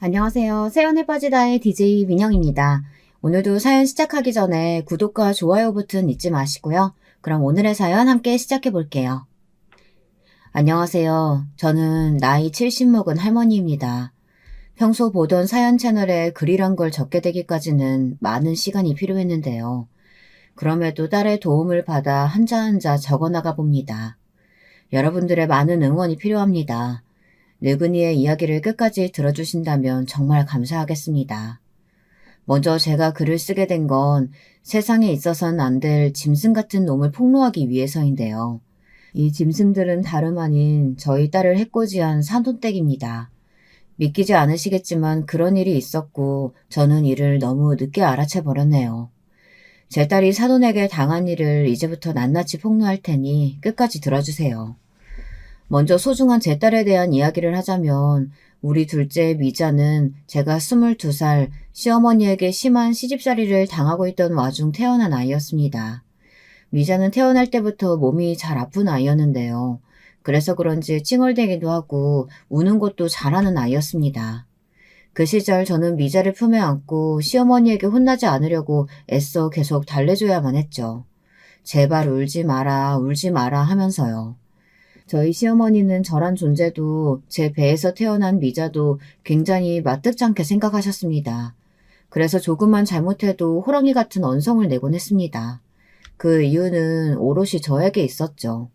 안녕하세요. 세연에 빠지다의 DJ 민영입니다. 오늘도 사연 시작하기 전에 구독과 좋아요 버튼 잊지 마시고요. 그럼 오늘의 사연 함께 시작해 볼게요. 안녕하세요. 저는 나이 70 먹은 할머니입니다. 평소 보던 사연 채널에 글이란 걸 적게 되기까지는 많은 시간이 필요했는데요. 그럼에도 딸의 도움을 받아 한자 한자 적어나가 봅니다. 여러분들의 많은 응원이 필요합니다. 늙은이의 이야기를 끝까지 들어주신다면 정말 감사하겠습니다. 먼저 제가 글을 쓰게 된 건 세상에 있어서는 안 될 짐승 같은 놈을 폭로하기 위해서인데요. 이 짐승들은 다름 아닌 저희 딸을 해코지한 산돈댁입니다. 믿기지 않으시겠지만 그런 일이 있었고 저는 이를 너무 늦게 알아채 버렸네요. 제 딸이 사돈에게 당한 일을 이제부터 낱낱이 폭로할 테니 끝까지 들어주세요. 먼저 소중한 제 딸에 대한 이야기를 하자면 우리 둘째 미자는 제가 22살 시어머니에게 심한 시집살이를 당하고 있던 와중 태어난 아이였습니다. 미자는 태어날 때부터 몸이 잘 아픈 아이였는데요. 그래서 그런지 찡얼대기도 하고 우는 것도 잘하는 아이였습니다. 그 시절 저는 미자를 품에 안고 시어머니에게 혼나지 않으려고 애써 계속 달래줘야만 했죠. 제발 울지 마라, 울지 마라 하면서요. 저희 시어머니는 저란 존재도 제 배에서 태어난 미자도 굉장히 마뜩찮게 생각하셨습니다. 그래서 조금만 잘못해도 호랑이 같은 언성을 내곤 했습니다. 그 이유는 오롯이 저에게 있었죠.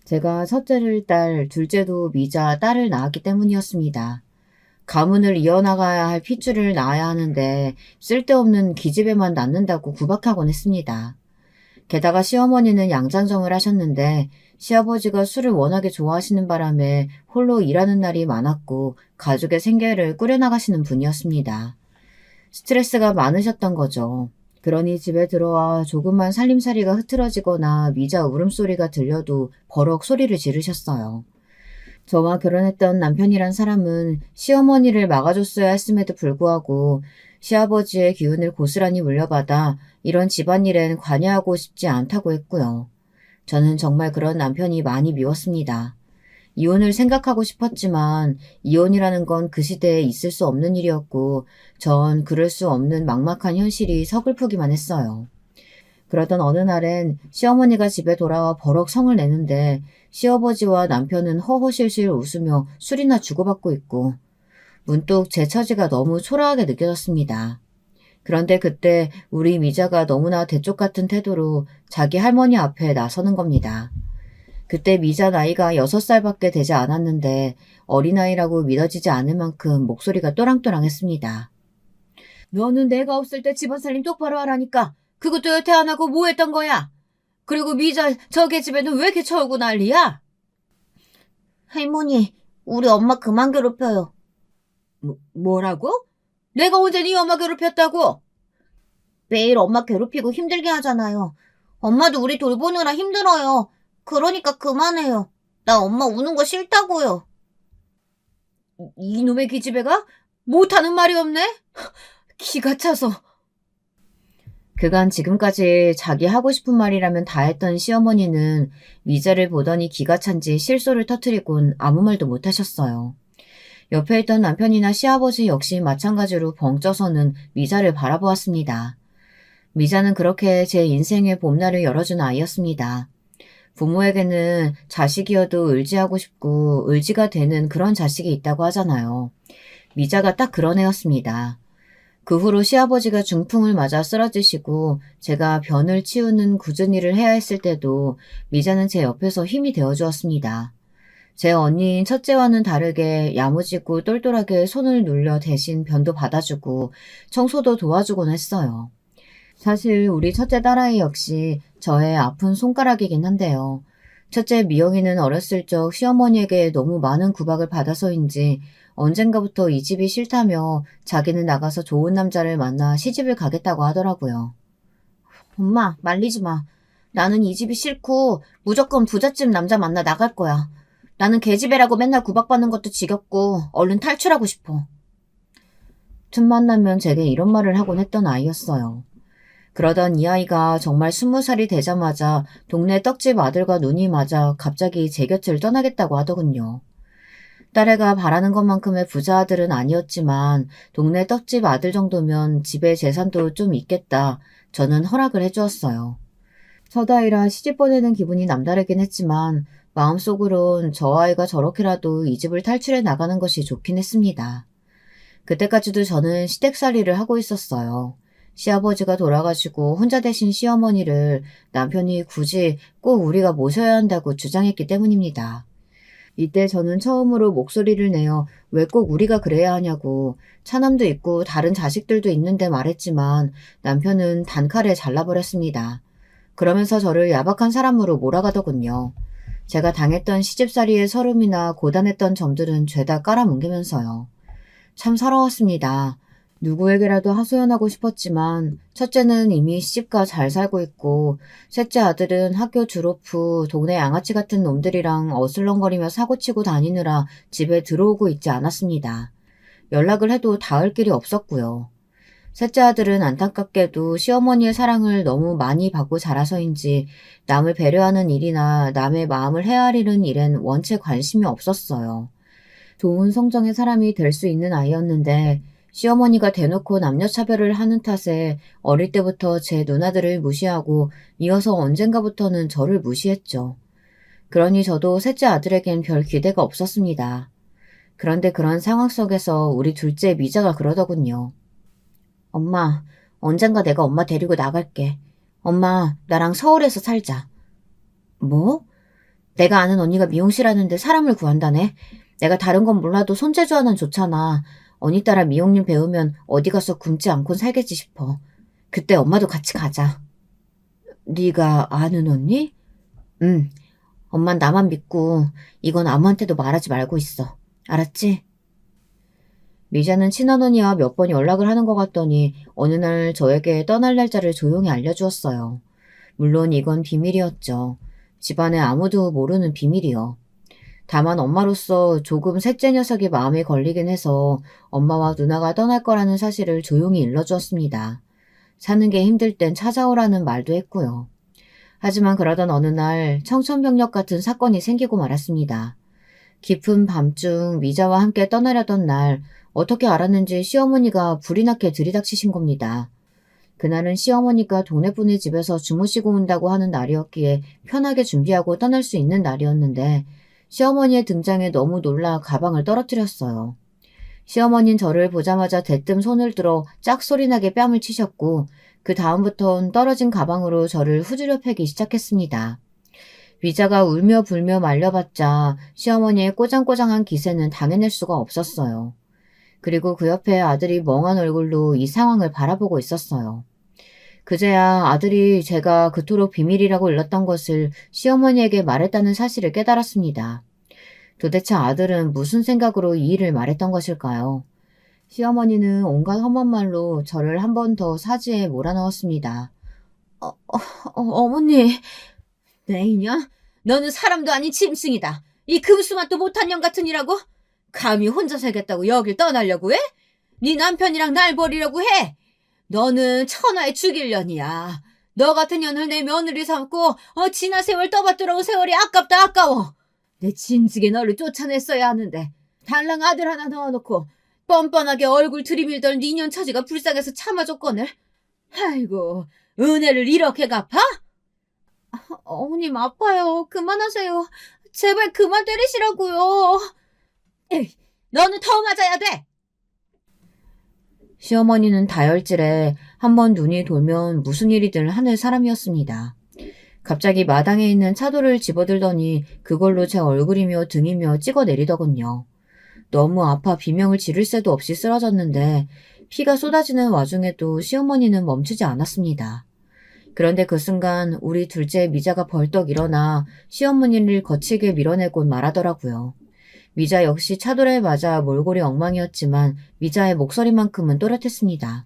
제가 첫째를 딸, 둘째도 미자, 딸을 낳았기 때문이었습니다. 가문을 이어나가야 할 핏줄을 낳아야 하는데 쓸데없는 기집애만 낳는다고 구박하곤 했습니다. 게다가 시어머니는 양장정을 하셨는데 시아버지가 술을 워낙에 좋아하시는 바람에 홀로 일하는 날이 많았고 가족의 생계를 꾸려나가시는 분이었습니다. 스트레스가 많으셨던 거죠. 그러니 집에 들어와 조금만 살림살이가 흐트러지거나 미자 울음소리가 들려도 버럭 소리를 지르셨어요. 저와 결혼했던 남편이란 사람은 시어머니를 막아줬어야 했음에도 불구하고 시아버지의 기운을 고스란히 물려받아 이런 집안일엔 관여하고 싶지 않다고 했고요. 저는 정말 그런 남편이 많이 미웠습니다. 이혼을 생각하고 싶었지만 이혼이라는 건 그 시대에 있을 수 없는 일이었고 전 그럴 수 없는 막막한 현실이 서글프기만 했어요. 그러던 어느 날엔 시어머니가 집에 돌아와 버럭 성을 내는데 시아버지와 남편은 허허실실 웃으며 술이나 주고받고 있고 문득 제 처지가 너무 초라하게 느껴졌습니다. 그런데 그때 우리 미자가 너무나 대쪽 같은 태도로 자기 할머니 앞에 나서는 겁니다. 그때 미자 나이가 6살밖에 되지 않았는데 어린아이라고 믿어지지 않을 만큼 목소리가 또랑또랑했습니다. 너는 내가 없을 때 집안 살림 똑바로 하라니까. 그것도 여태 안 하고 뭐 했던 거야? 그리고 미자 저 계집애는 왜 이렇게 철고 난리야? 할머니, 우리 엄마 그만 괴롭혀요. 뭐라고? 내가 언제 네 엄마 괴롭혔다고? 매일 엄마 괴롭히고 힘들게 하잖아요. 엄마도 우리 돌보느라 힘들어요. 그러니까 그만해요. 나 엄마 우는 거 싫다고요. 이놈의 기집애가 못하는 말이 없네? 기가 차서. 그간 지금까지 자기 하고 싶은 말이라면 다 했던 시어머니는 미자를 보더니 기가 찬지 실소를 터뜨리곤 아무 말도 못하셨어요. 옆에 있던 남편이나 시아버지 역시 마찬가지로 벙쪄서는 미자를 바라보았습니다. 미자는 그렇게 제 인생의 봄날을 열어준 아이였습니다. 부모에게는 자식이어도 의지하고 싶고 의지가 되는 그런 자식이 있다고 하잖아요. 미자가 딱 그런 애였습니다. 그 후로 시아버지가 중풍을 맞아 쓰러지시고 제가 변을 치우는 굳은 일을 해야 했을 때도 미자는 제 옆에서 힘이 되어주었습니다. 제 언니인 첫째와는 다르게 야무지고 똘똘하게 손을 눌려 대신 변도 받아주고 청소도 도와주곤 했어요. 사실 우리 첫째 딸아이 역시 저의 아픈 손가락이긴 한데요. 첫째 미영이는 어렸을 적 시어머니에게 너무 많은 구박을 받아서인지 언젠가부터 이 집이 싫다며 자기는 나가서 좋은 남자를 만나 시집을 가겠다고 하더라고요. 엄마, 말리지 마. 나는 이 집이 싫고 무조건 부잣집 남자 만나 나갈 거야. 나는 계집애라고 맨날 구박받는 것도 지겹고 얼른 탈출하고 싶어. 틈만 나면 제게 이런 말을 하곤 했던 아이였어요. 그러던 이 아이가 정말 20살이 되자마자 동네 떡집 아들과 눈이 맞아 갑자기 제 곁을 떠나겠다고 하더군요. 딸애가 바라는 것만큼의 부자 아들은 아니었지만 동네 떡집 아들 정도면 집에 재산도 좀 있겠다. 저는 허락을 해주었어요. 첫 아이라 시집 보내는 기분이 남다르긴 했지만 마음속으론 저 아이가 저렇게라도 이 집을 탈출해 나가는 것이 좋긴 했습니다. 그때까지도 저는 시댁살이를 하고 있었어요. 시아버지가 돌아가시고 혼자 되신 시어머니를 남편이 굳이 꼭 우리가 모셔야 한다고 주장했기 때문입니다. 이때 저는 처음으로 목소리를 내어 왜 꼭 우리가 그래야 하냐고 차남도 있고 다른 자식들도 있는데 말했지만 남편은 단칼에 잘라버렸습니다. 그러면서 저를 야박한 사람으로 몰아가더군요. 제가 당했던 시집살이의 서름이나 고단했던 점들은 죄다 깔아뭉개면서요. 참 서러웠습니다. 누구에게라도 하소연하고 싶었지만 첫째는 이미 시집가 잘 살고 있고 셋째 아들은 학교 졸업 후 동네 양아치 같은 놈들이랑 어슬렁거리며 사고치고 다니느라 집에 들어오고 있지 않았습니다. 연락을 해도 닿을 길이 없었고요. 셋째 아들은 안타깝게도 시어머니의 사랑을 너무 많이 받고 자라서인지 남을 배려하는 일이나 남의 마음을 헤아리는 일엔 원체 관심이 없었어요. 좋은 성정의 사람이 될 수 있는 아이였는데 시어머니가 대놓고 남녀차별을 하는 탓에 어릴 때부터 제 누나들을 무시하고 이어서 언젠가부터는 저를 무시했죠. 그러니 저도 셋째 아들에겐 별 기대가 없었습니다. 그런데 그런 상황 속에서 우리 둘째 미자가 그러더군요. 엄마, 언젠가 내가 엄마 데리고 나갈게. 엄마, 나랑 서울에서 살자. 뭐? 내가 아는 언니가 미용실 하는데 사람을 구한다네. 내가 다른 건 몰라도 손재주 하나는 좋잖아. 언니 따라 미용일 배우면 어디 가서 굶지 않고 살겠지 싶어. 그때 엄마도 같이 가자. 네가 아는 언니? 응. 엄만 나만 믿고 이건 아무한테도 말하지 말고 있어. 알았지? 미자는 친언니와 몇 번 연락을 하는 것 같더니 어느 날 저에게 떠날 날짜를 조용히 알려주었어요. 물론 이건 비밀이었죠. 집안에 아무도 모르는 비밀이요. 다만 엄마로서 조금 셋째 녀석이 마음에 걸리긴 해서 엄마와 누나가 떠날 거라는 사실을 조용히 일러주었습니다. 사는 게 힘들 땐 찾아오라는 말도 했고요. 하지만 그러던 어느 날 청천벽력 같은 사건이 생기고 말았습니다. 깊은 밤중 미자와 함께 떠나려던 날 어떻게 알았는지 시어머니가 불이 나게 들이닥치신 겁니다. 그날은 시어머니가 동네분의 집에서 주무시고 온다고 하는 날이었기에 편하게 준비하고 떠날 수 있는 날이었는데 시어머니의 등장에 너무 놀라 가방을 떨어뜨렸어요. 시어머니는 저를 보자마자 대뜸 손을 들어 짝소리나게 뺨을 치셨고 그 다음부턴 떨어진 가방으로 저를 후지려 패기 시작했습니다. 위자가 울며 불며 말려봤자 시어머니의 꼬장꼬장한 기세는 당해낼 수가 없었어요. 그리고 그 옆에 아들이 멍한 얼굴로 이 상황을 바라보고 있었어요. 그제야 아들이 제가 그토록 비밀이라고 일렀던 것을 시어머니에게 말했다는 사실을 깨달았습니다. 도대체 아들은 무슨 생각으로 이 일을 말했던 것일까요? 시어머니는 온갖 험한 말로 저를 한 번 더 사지에 몰아넣었습니다. 어머니, 내 인연? 너는 사람도 아닌 짐승이다. 이 금수맛도 못한 년 같은 이라고? 감히 혼자 살겠다고 여길 떠나려고 해? 네 남편이랑 날 버리려고 해? 너는 천하의 죽일년이야. 너 같은 년을 내 며느리 삼고 지난 세월 떠받들어온 세월이 아깝다 아까워. 내 진즉에 너를 쫓아냈어야 하는데 달랑 아들 하나 넣어놓고 뻔뻔하게 얼굴 들이밀던 니년 처지가 불쌍해서 참아줬거늘. 아이고, 은혜를 이렇게 갚아? 어머님 아파요. 그만하세요. 제발 그만 때리시라고요. 에이, 너는 더 맞아야 돼. 시어머니는 다혈질에 한번 눈이 돌면 무슨 일이든 하는 사람이었습니다. 갑자기 마당에 있는 차도를 집어들더니 그걸로 제 얼굴이며 등이며 찍어내리더군요. 너무 아파 비명을 지를 새도 없이 쓰러졌는데 피가 쏟아지는 와중에도 시어머니는 멈추지 않았습니다. 그런데 그 순간 우리 둘째 미자가 벌떡 일어나 시어머니를 거칠게 밀어내곤 말하더라고요. 미자 역시 차돌에 맞아 몰골이 엉망이었지만 미자의 목소리만큼은 또렷했습니다.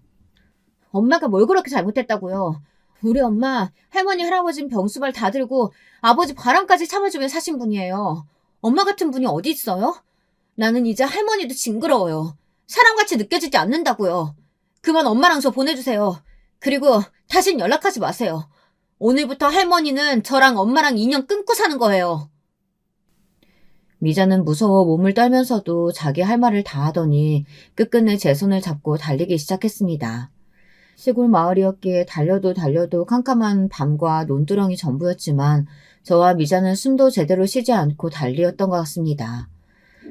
엄마가 뭘 그렇게 잘못했다고요. 우리 엄마, 할머니, 할아버지는 병수발 다 들고 아버지 바람까지 참아주며 사신 분이에요. 엄마 같은 분이 어디 있어요? 나는 이제 할머니도 징그러워요. 사람같이 느껴지지 않는다고요. 그만 엄마랑 저 보내주세요. 그리고 다신 연락하지 마세요. 오늘부터 할머니는 저랑 엄마랑 인연 끊고 사는 거예요. 미자는 무서워 몸을 떨면서도 자기 할 말을 다 하더니 끝끝내 제 손을 잡고 달리기 시작했습니다. 시골 마을이었기에 달려도 캄캄한 밤과 논두렁이 전부였지만 저와 미자는 숨도 제대로 쉬지 않고 달리었던 것 같습니다.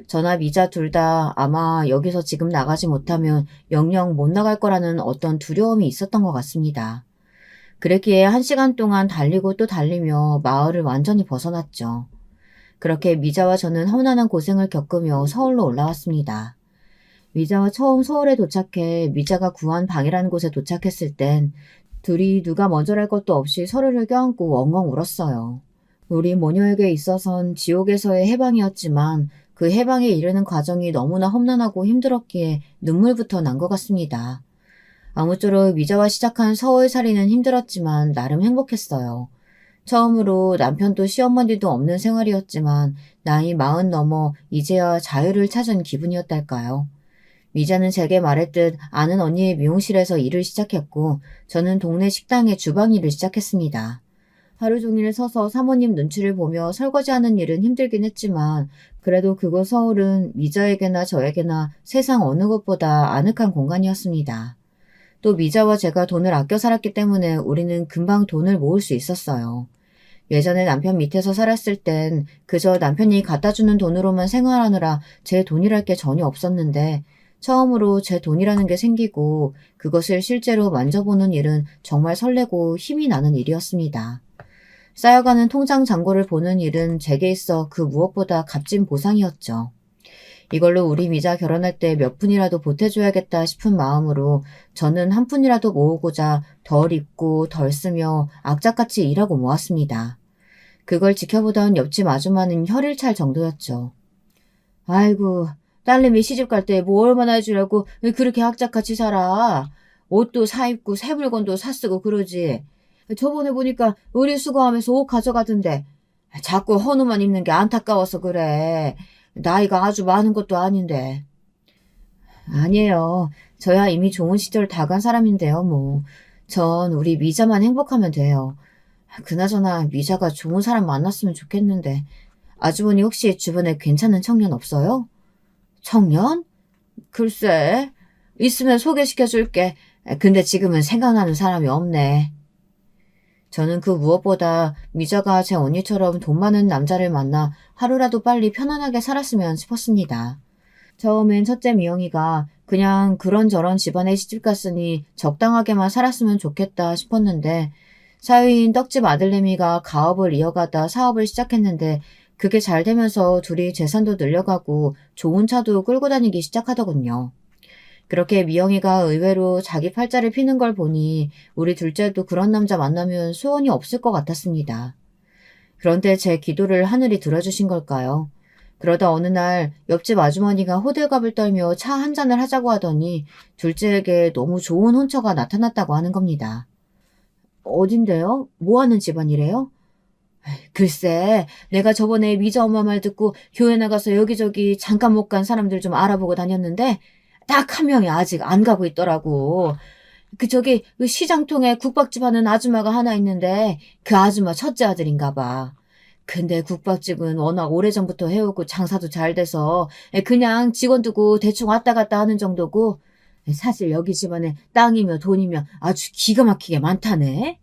저나 미자 둘 다 아마 여기서 지금 나가지 못하면 영영 못 나갈 거라는 어떤 두려움이 있었던 것 같습니다. 그랬기에 1시간 동안 달리고 또 달리며 마을을 완전히 벗어났죠. 그렇게 미자와 저는 험난한 고생을 겪으며 서울로 올라왔습니다. 미자와 처음 서울에 도착해 미자가 구한 방이라는 곳에 도착했을 땐 둘이 누가 먼저랄 것도 없이 서로를 껴안고 엉엉 울었어요. 우리 모녀에게 있어선 지옥에서의 해방이었지만 그 해방에 이르는 과정이 너무나 험난하고 힘들었기에 눈물부터 난 것 같습니다. 아무쪼록 미자와 시작한 서울살이는 힘들었지만 나름 행복했어요. 처음으로 남편도 시어머니도 없는 생활이었지만 나이 40 넘어 이제야 자유를 찾은 기분이었달까요. 미자는 제게 말했듯 아는 언니의 미용실에서 일을 시작했고 저는 동네 식당의 주방 일을 시작했습니다. 하루 종일 서서 사모님 눈치를 보며 설거지하는 일은 힘들긴 했지만 그래도 그곳 서울은 미자에게나 저에게나 세상 어느 곳보다 아늑한 공간이었습니다. 또 미자와 제가 돈을 아껴 살았기 때문에 우리는 금방 돈을 모을 수 있었어요. 예전에 남편 밑에서 살았을 땐 그저 남편이 갖다 주는 돈으로만 생활하느라 제 돈이랄 게 전혀 없었는데 처음으로 제 돈이라는 게 생기고 그것을 실제로 만져보는 일은 정말 설레고 힘이 나는 일이었습니다. 쌓여가는 통장 잔고를 보는 일은 제게 있어 그 무엇보다 값진 보상이었죠. 이걸로 우리 미자 결혼할 때 몇 푼이라도 보태줘야겠다 싶은 마음으로 저는 한 푼이라도 모으고자 덜 입고 덜 쓰며 악착같이 일하고 모았습니다. 그걸 지켜보던 옆집 아줌마는 혀를 찰 정도였죠. 아이고, 딸내미 시집갈 때 뭐 얼마나 해주려고 그렇게 악착같이 살아. 옷도 사 입고 새 물건도 사 쓰고 그러지. 저번에 보니까 의류 수거하면서 옷 가져가던데 자꾸 헌옷만 입는 게 안타까워서 그래. 나이가 아주 많은 것도 아닌데. 아니에요. 저야 이미 좋은 시절 다 간 사람인데요, 뭐. 전 우리 미자만 행복하면 돼요. 그나저나 미자가 좋은 사람 만났으면 좋겠는데. 아주머니 혹시 주변에 괜찮은 청년 없어요? 청년? 글쎄, 있으면 소개시켜줄게. 근데 지금은 생각나는 사람이 없네. 저는 그 무엇보다 미자가 제 언니처럼 돈 많은 남자를 만나 하루라도 빨리 편안하게 살았으면 싶었습니다. 처음엔 첫째 미영이가 그냥 그런저런 집안에 시집갔으니 적당하게만 살았으면 좋겠다 싶었는데 사위인 떡집 아들내미가 가업을 이어가다 사업을 시작했는데 그게 잘 되면서 둘이 재산도 늘려가고 좋은 차도 끌고 다니기 시작하더군요. 그렇게 미영이가 의외로 자기 팔자를 피는 걸 보니 우리 둘째도 그런 남자 만나면 소원이 없을 것 같았습니다. 그런데 제 기도를 하늘이 들어주신 걸까요? 그러다 어느 날 옆집 아주머니가 호들갑을 떨며 차 한 잔을 하자고 하더니 둘째에게 너무 좋은 혼처가 나타났다고 하는 겁니다. 어딘데요? 뭐 하는 집안이래요? 글쎄, 내가 저번에 미자 엄마 말 듣고 교회 나가서 여기저기 잠깐 못 간 사람들 좀 알아보고 다녔는데 딱 한 명이 아직 안 가고 있더라고. 그 시장통에 국밥집 하는 아줌마가 하나 있는데 그 아줌마 첫째 아들인가 봐. 근데 국밥집은 워낙 오래전부터 해오고 장사도 잘 돼서 그냥 직원 두고 대충 왔다 갔다 하는 정도고 사실 여기 집안에 땅이며 돈이며 아주 기가 막히게 많다네.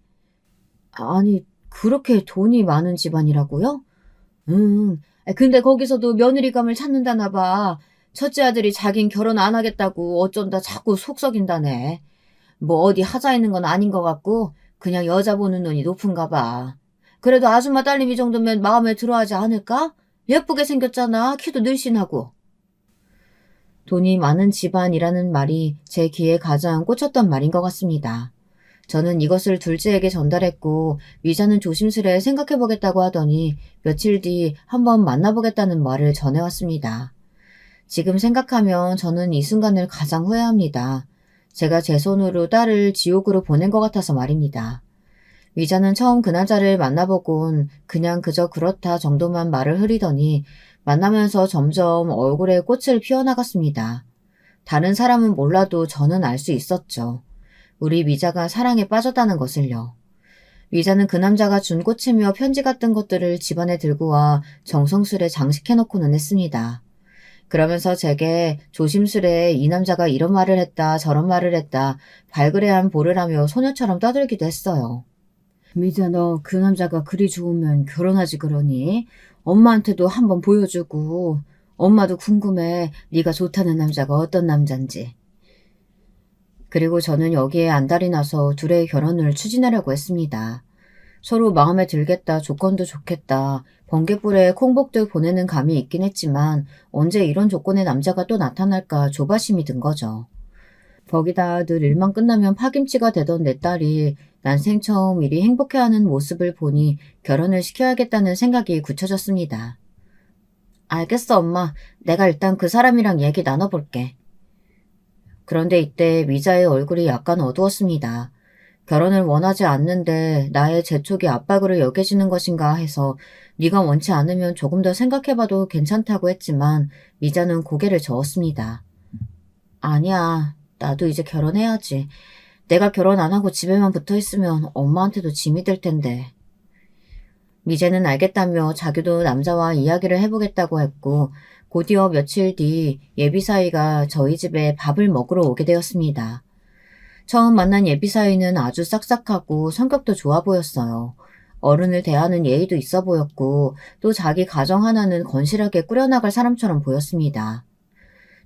아니, 그렇게 돈이 많은 집안이라고요? 근데 거기서도 며느리감을 찾는다나 봐. 첫째 아들이 자긴 결혼 안 하겠다고 어쩐다 자꾸 속썩인다네. 뭐 어디 하자 있는 건 아닌 것 같고 그냥 여자 보는 눈이 높은가 봐. 그래도 아줌마 딸내미 정도면 마음에 들어하지 않을까? 예쁘게 생겼잖아. 키도 늘씬하고. 돈이 많은 집안이라는 말이 제 귀에 가장 꽂혔던 말인 것 같습니다. 저는 이것을 둘째에게 전달했고 미자는 조심스레 생각해보겠다고 하더니 며칠 뒤 한번 만나보겠다는 말을 전해왔습니다. 지금 생각하면 저는 이 순간을 가장 후회합니다. 제가 제 손으로 딸을 지옥으로 보낸 것 같아서 말입니다. 미자는 처음 그 남자를 만나보곤 그냥 그저 그렇다 정도만 말을 흐리더니 만나면서 점점 얼굴에 꽃을 피워나갔습니다. 다른 사람은 몰라도 저는 알 수 있었죠. 우리 미자가 사랑에 빠졌다는 것을요. 미자는 그 남자가 준 꽃이며 편지 같은 것들을 집안에 들고 와 정성스레 장식해놓고는 했습니다. 그러면서 제게 조심스레 이 남자가 이런 말을 했다 저런 말을 했다 발그레한 보를 하며 소녀처럼 떠들기도 했어요. 미자, 너 그 남자가 그리 좋으면 결혼하지 그러니? 엄마한테도 한번 보여주고 엄마도 궁금해 네가 좋다는 남자가 어떤 남잔지. 그리고 저는 여기에 안달이 나서 둘의 결혼을 추진하려고 했습니다. 서로 마음에 들겠다, 조건도 좋겠다, 번개불에 콩복들 보내는 감이 있긴 했지만 언제 이런 조건의 남자가 또 나타날까 조바심이 든 거죠. 거기다 늘 일만 끝나면 파김치가 되던 내 딸이 난생 처음 이리 행복해하는 모습을 보니 결혼을 시켜야겠다는 생각이 굳혀졌습니다. 알겠어, 엄마. 내가 일단 그 사람이랑 얘기 나눠볼게. 그런데 이때 미자의 얼굴이 약간 어두웠습니다. 결혼을 원하지 않는데 나의 재촉이 압박으로 여겨지는 것인가 해서 네가 원치 않으면 조금 더 생각해봐도 괜찮다고 했지만 미자는 고개를 저었습니다. 아니야, 나도 이제 결혼해야지. 내가 결혼 안 하고 집에만 붙어있으면 엄마한테도 짐이 될 텐데. 미제는 알겠다며 자기도 남자와 이야기를 해보겠다고 했고 곧이어 며칠 뒤 예비사위가 저희 집에 밥을 먹으러 오게 되었습니다. 처음 만난 예비사위는 아주 싹싹하고 성격도 좋아 보였어요. 어른을 대하는 예의도 있어 보였고 또 자기 가정 하나는 건실하게 꾸려나갈 사람처럼 보였습니다.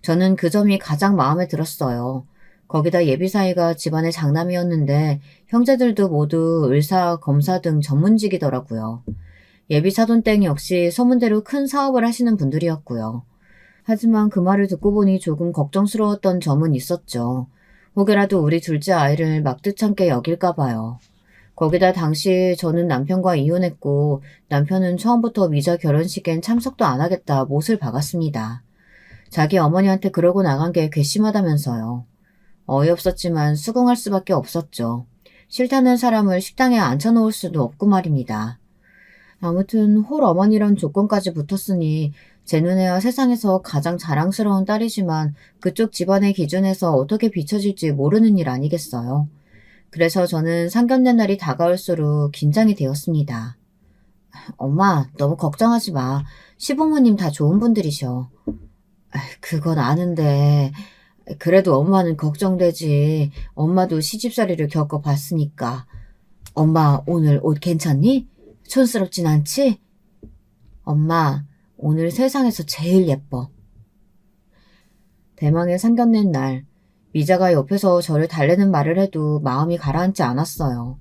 저는 그 점이 가장 마음에 들었어요. 거기다 예비사위가 집안의 장남이었는데 형제들도 모두 의사, 검사 등 전문직이더라고요. 예비사돈땡 역시 소문대로 큰 사업을 하시는 분들이었고요. 하지만 그 말을 듣고 보니 조금 걱정스러웠던 점은 있었죠. 혹여라도 우리 둘째 아이를 막듯찮게 여길까 봐요. 거기다 당시 저는 남편과 이혼했고 남편은 처음부터 미자 결혼식엔 참석도 안 하겠다 못을 박았습니다. 자기 어머니한테 그러고 나간 게 괘씸하다면서요. 어이없었지만 수긍할 수밖에 없었죠. 싫다는 사람을 식당에 앉혀놓을 수도 없고 말입니다. 아무튼 홀 어머니란 조건까지 붙었으니 제 눈에야 세상에서 가장 자랑스러운 딸이지만 그쪽 집안의 기준에서 어떻게 비춰질지 모르는 일 아니겠어요. 그래서 저는 상견례 날이 다가올수록 긴장이 되었습니다. 엄마, 너무 걱정하지 마. 시부모님 다 좋은 분들이셔. 그건 아는데 그래도 엄마는 걱정되지. 엄마도 시집살이를 겪어봤으니까. 엄마, 오늘 옷 괜찮니? 촌스럽진 않지? 엄마, 오늘 세상에서 제일 예뻐. 대망의 상견례 날, 미자가 옆에서 저를 달래는 말을 해도 마음이 가라앉지 않았어요.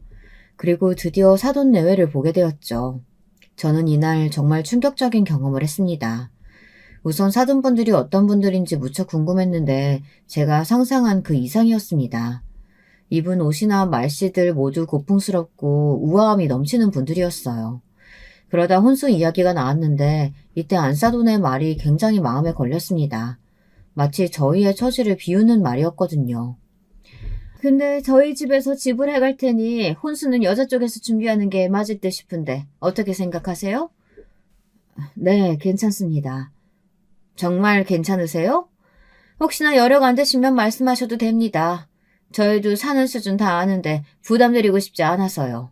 그리고 드디어 사돈 내외를 보게 되었죠. 저는 이날 정말 충격적인 경험을 했습니다. 우선 사돈분들이 어떤 분들인지 무척 궁금했는데 제가 상상한 그 이상이었습니다. 입은 옷이나 말씨들 모두 고풍스럽고 우아함이 넘치는 분들이었어요. 그러다 혼수 이야기가 나왔는데 이때 안사돈의 말이 굉장히 마음에 걸렸습니다. 마치 저희의 처지를 비우는 말이었거든요. 근데 저희 집에서 집을 해갈 테니 혼수는 여자 쪽에서 준비하는 게 맞을 듯 싶은데 어떻게 생각하세요? 네, 괜찮습니다. 정말 괜찮으세요? 혹시나 여력 안 되시면 말씀하셔도 됩니다. 저희도 사는 수준 다 아는데 부담드리고 싶지 않아서요.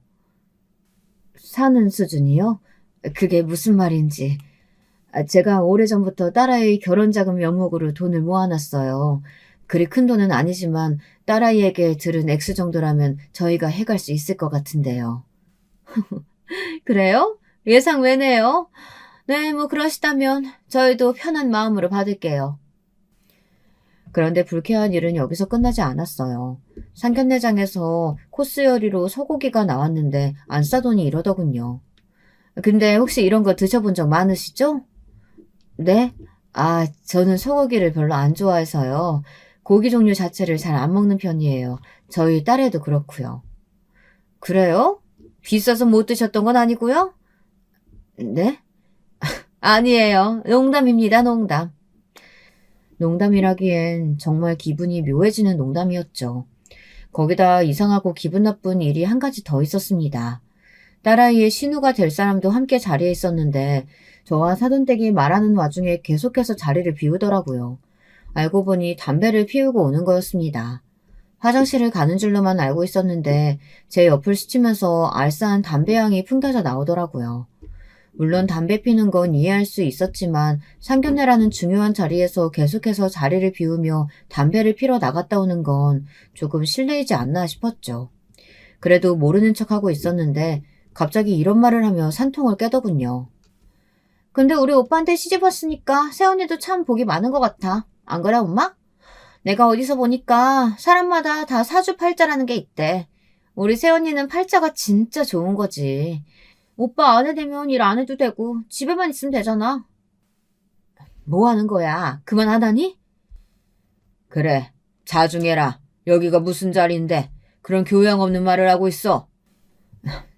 사는 수준이요? 그게 무슨 말인지. 제가 오래전부터 딸아이 결혼자금 명목으로 돈을 모아놨어요. 그리 큰 돈은 아니지만 딸아이에게 들은 액수 정도라면 저희가 해갈 수 있을 것 같은데요. 그래요? 예상 외네요. 네, 뭐 그러시다면 저희도 편한 마음으로 받을게요. 그런데 불쾌한 일은 여기서 끝나지 않았어요. 상견례장에서 코스 요리로 소고기가 나왔는데 안 싸더니 이러더군요. 근데 혹시 이런 거 드셔본 적 많으시죠? 네? 저는 소고기를 별로 안 좋아해서요. 고기 종류 자체를 잘 안 먹는 편이에요. 저희 딸애도 그렇고요. 그래요? 비싸서 못 드셨던 건 아니고요? 네? 아니에요. 농담입니다, 농담. 농담이라기엔 정말 기분이 묘해지는 농담이었죠. 거기다 이상하고 기분 나쁜 일이 한 가지 더 있었습니다. 딸아이의 신우가 될 사람도 함께 자리에 있었는데 저와 사돈댁이 말하는 와중에 계속해서 자리를 비우더라고요. 알고 보니 담배를 피우고 오는 거였습니다. 화장실을 가는 줄로만 알고 있었는데 제 옆을 스치면서 알싸한 담배 향이 풍겨져 나오더라고요. 물론 담배 피는 건 이해할 수 있었지만 상견례라는 중요한 자리에서 계속해서 자리를 비우며 담배를 피러 나갔다 오는 건 조금 실례이지 않나 싶었죠. 그래도 모르는 척하고 있었는데 갑자기 이런 말을 하며 산통을 깨더군요. 근데 우리 오빠한테 시집 왔으니까 새언니도 참 복이 많은 것 같아. 안 그래, 엄마? 내가 어디서 보니까 사람마다 다 사주팔자라는 게 있대. 우리 새언니는 팔자가 진짜 좋은 거지. 오빠 아내 되면 일 안 해도 되고 집에만 있으면 되잖아. 뭐 하는 거야? 그만하다니? 그래, 자중해라. 여기가 무슨 자리인데 그런 교양 없는 말을 하고 있어.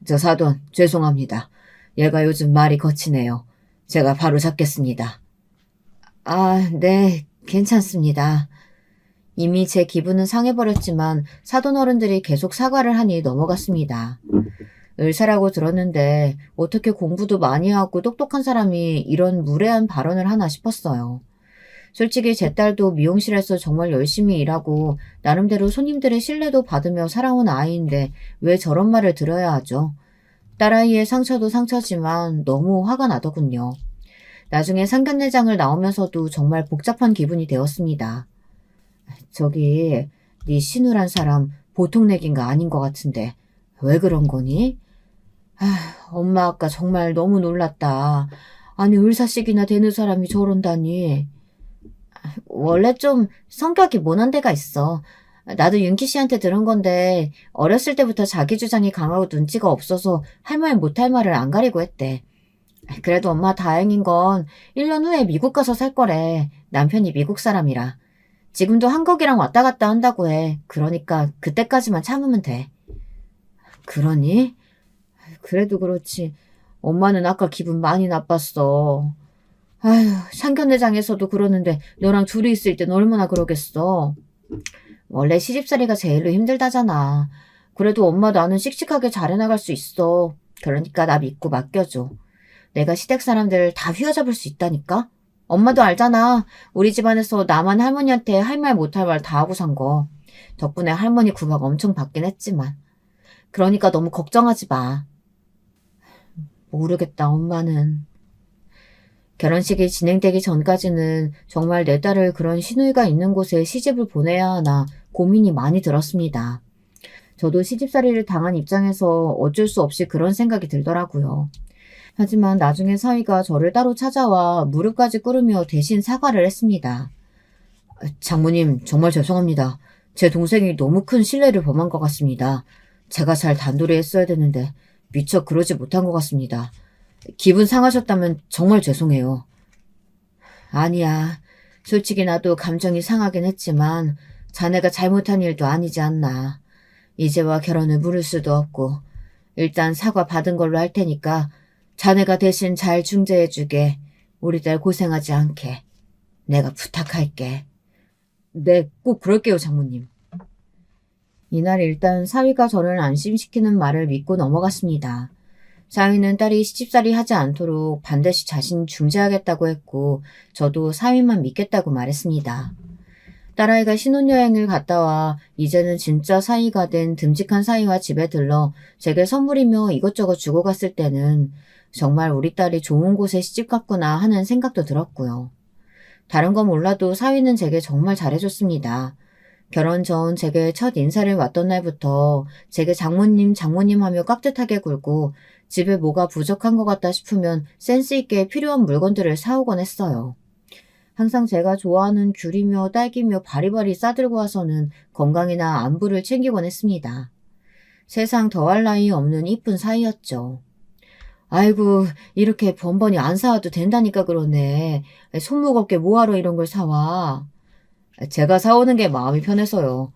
저 사돈, 죄송합니다. 얘가 요즘 말이 거치네요. 제가 바로 잡겠습니다. 아, 네, 괜찮습니다. 이미 제 기분은 상해버렸지만 사돈 어른들이 계속 사과를 하니 넘어갔습니다. 의사라고 들었는데 어떻게 공부도 많이 하고 똑똑한 사람이 이런 무례한 발언을 하나 싶었어요. 솔직히 제 딸도 미용실에서 정말 열심히 일하고 나름대로 손님들의 신뢰도 받으며 살아온 아이인데 왜 저런 말을 들어야 하죠? 딸아이의 상처도 상처지만 너무 화가 나더군요. 나중에 상견례장을 나오면서도 정말 복잡한 기분이 되었습니다. 저기 네 신우란 사람 보통 내기인가 아닌 것 같은데 왜 그런 거니? 엄마 아까 정말 너무 놀랐다. 아니 을사식이나 되는 사람이 저런다니. 원래 좀 성격이 모난 데가 있어. 나도 윤기 씨한테 들은 건데 어렸을 때부터 자기 주장이 강하고 눈치가 없어서 할 말 못할 말을 안 가리고 했대. 그래도 엄마 다행인 건 1년 후에 미국 가서 살 거래. 남편이 미국 사람이라. 지금도 한국이랑 왔다 갔다 한다고 해. 그러니까 그때까지만 참으면 돼. 그러니? 그래도 그렇지. 엄마는 아까 기분 많이 나빴어. 아휴, 상견례장에서도 그러는데 너랑 둘이 있을 땐 얼마나 그러겠어. 원래 시집살이가 제일로 힘들다잖아. 그래도 엄마 나는 씩씩하게 잘해나갈 수 있어. 그러니까 나 믿고 맡겨줘. 내가 시댁 사람들 다 휘어잡을 수 있다니까? 엄마도 알잖아. 우리 집안에서 나만 할머니한테 할 말 못할 말 다 하고 산 거. 덕분에 할머니 구박 엄청 받긴 했지만. 그러니까 너무 걱정하지 마. 모르겠다, 엄마는. 결혼식이 진행되기 전까지는 정말 내 딸을 그런 시누이가 있는 곳에 시집을 보내야 하나 고민이 많이 들었습니다. 저도 시집살이를 당한 입장에서 어쩔 수 없이 그런 생각이 들더라고요. 하지만 나중에 사위가 저를 따로 찾아와 무릎까지 꿇으며 대신 사과를 했습니다. 장모님, 정말 죄송합니다. 제 동생이 너무 큰 실례를 범한 것 같습니다. 제가 잘 단도리 했어야 되는데 미처 그러지 못한 것 같습니다. 기분 상하셨다면 정말 죄송해요. 아니야. 솔직히 나도 감정이 상하긴 했지만 자네가 잘못한 일도 아니지 않나. 이제와 결혼을 물을 수도 없고 일단 사과 받은 걸로 할 테니까 자네가 대신 잘 중재해주게. 우리 딸 고생하지 않게. 내가 부탁할게. 네, 꼭 그럴게요, 장모님. 이날 일단 사위가 저를 안심시키는 말을 믿고 넘어갔습니다. 사위는 딸이 시집살이 하지 않도록 반드시 자신이 중재하겠다고 했고 저도 사위만 믿겠다고 말했습니다. 딸아이가 신혼여행을 갔다 와 이제는 진짜 사위가 된 듬직한 사위와 집에 들러 제게 선물이며 이것저것 주고 갔을 때는 정말 우리 딸이 좋은 곳에 시집 갔구나 하는 생각도 들었고요. 다른 건 몰라도 사위는 제게 정말 잘해줬습니다. 결혼 전 제게 첫 인사를 왔던 날부터 제게 장모님 하며 깍듯하게 굴고 집에 뭐가 부족한 것 같다 싶으면 센스 있게 필요한 물건들을 사오곤 했어요. 항상 제가 좋아하는 귤이며 딸기며 바리바리 싸들고 와서는 건강이나 안부를 챙기곤 했습니다. 세상 더할 나위 없는 이쁜 사이였죠. 아이고, 이렇게 번번이 안 사와도 된다니까 그러네. 손 무겁게 뭐하러 이런 걸 사와. 제가 사오는 게 마음이 편해서요.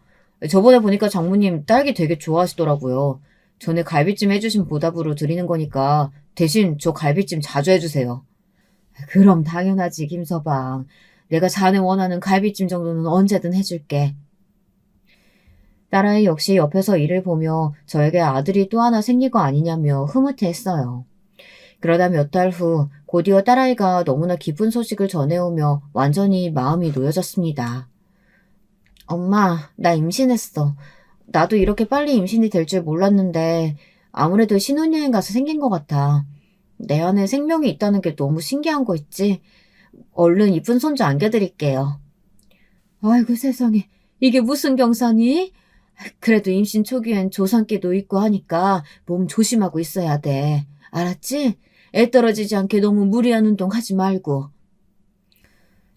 저번에 보니까 장모님 딸기 되게 좋아하시더라고요. 전에 갈비찜 해주신 보답으로 드리는 거니까 대신 저 갈비찜 자주 해주세요. 그럼 당연하지, 김서방. 내가 자네 원하는 갈비찜 정도는 언제든 해줄게. 딸아이 역시 옆에서 일을 보며 저에게 아들이 또 하나 생긴 거 아니냐며 흐뭇해했어요. 그러다 몇 달 후 곧이어 딸아이가 너무나 기쁜 소식을 전해오며 완전히 마음이 놓여졌습니다. 엄마, 나 임신했어. 나도 이렇게 빨리 임신이 될 줄 몰랐는데 아무래도 신혼여행 가서 생긴 것 같아. 내 안에 생명이 있다는 게 너무 신기한 거 있지? 얼른 이쁜 손주 안겨드릴게요. 아이고 세상에, 이게 무슨 경사니? 그래도 임신 초기엔 조산기도 있고 하니까 몸 조심하고 있어야 돼. 알았지? 애 떨어지지 않게 너무 무리한 운동 하지 말고.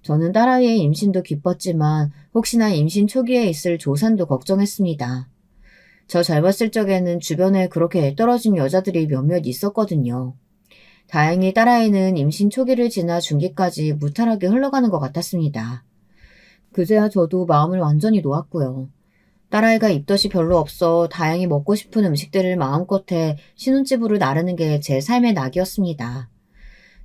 저는 딸아이의 임신도 기뻤지만 혹시나 임신 초기에 있을 조산도 걱정했습니다. 저 젊었을 적에는 주변에 그렇게 애 떨어진 여자들이 몇몇 있었거든요. 다행히 딸아이는 임신 초기를 지나 중기까지 무탈하게 흘러가는 것 같았습니다. 그제야 저도 마음을 완전히 놓았고요. 딸아이가 입덧이 별로 없어 다행히 먹고 싶은 음식들을 마음껏 해 신혼집으로 나르는 게 제 삶의 낙이었습니다.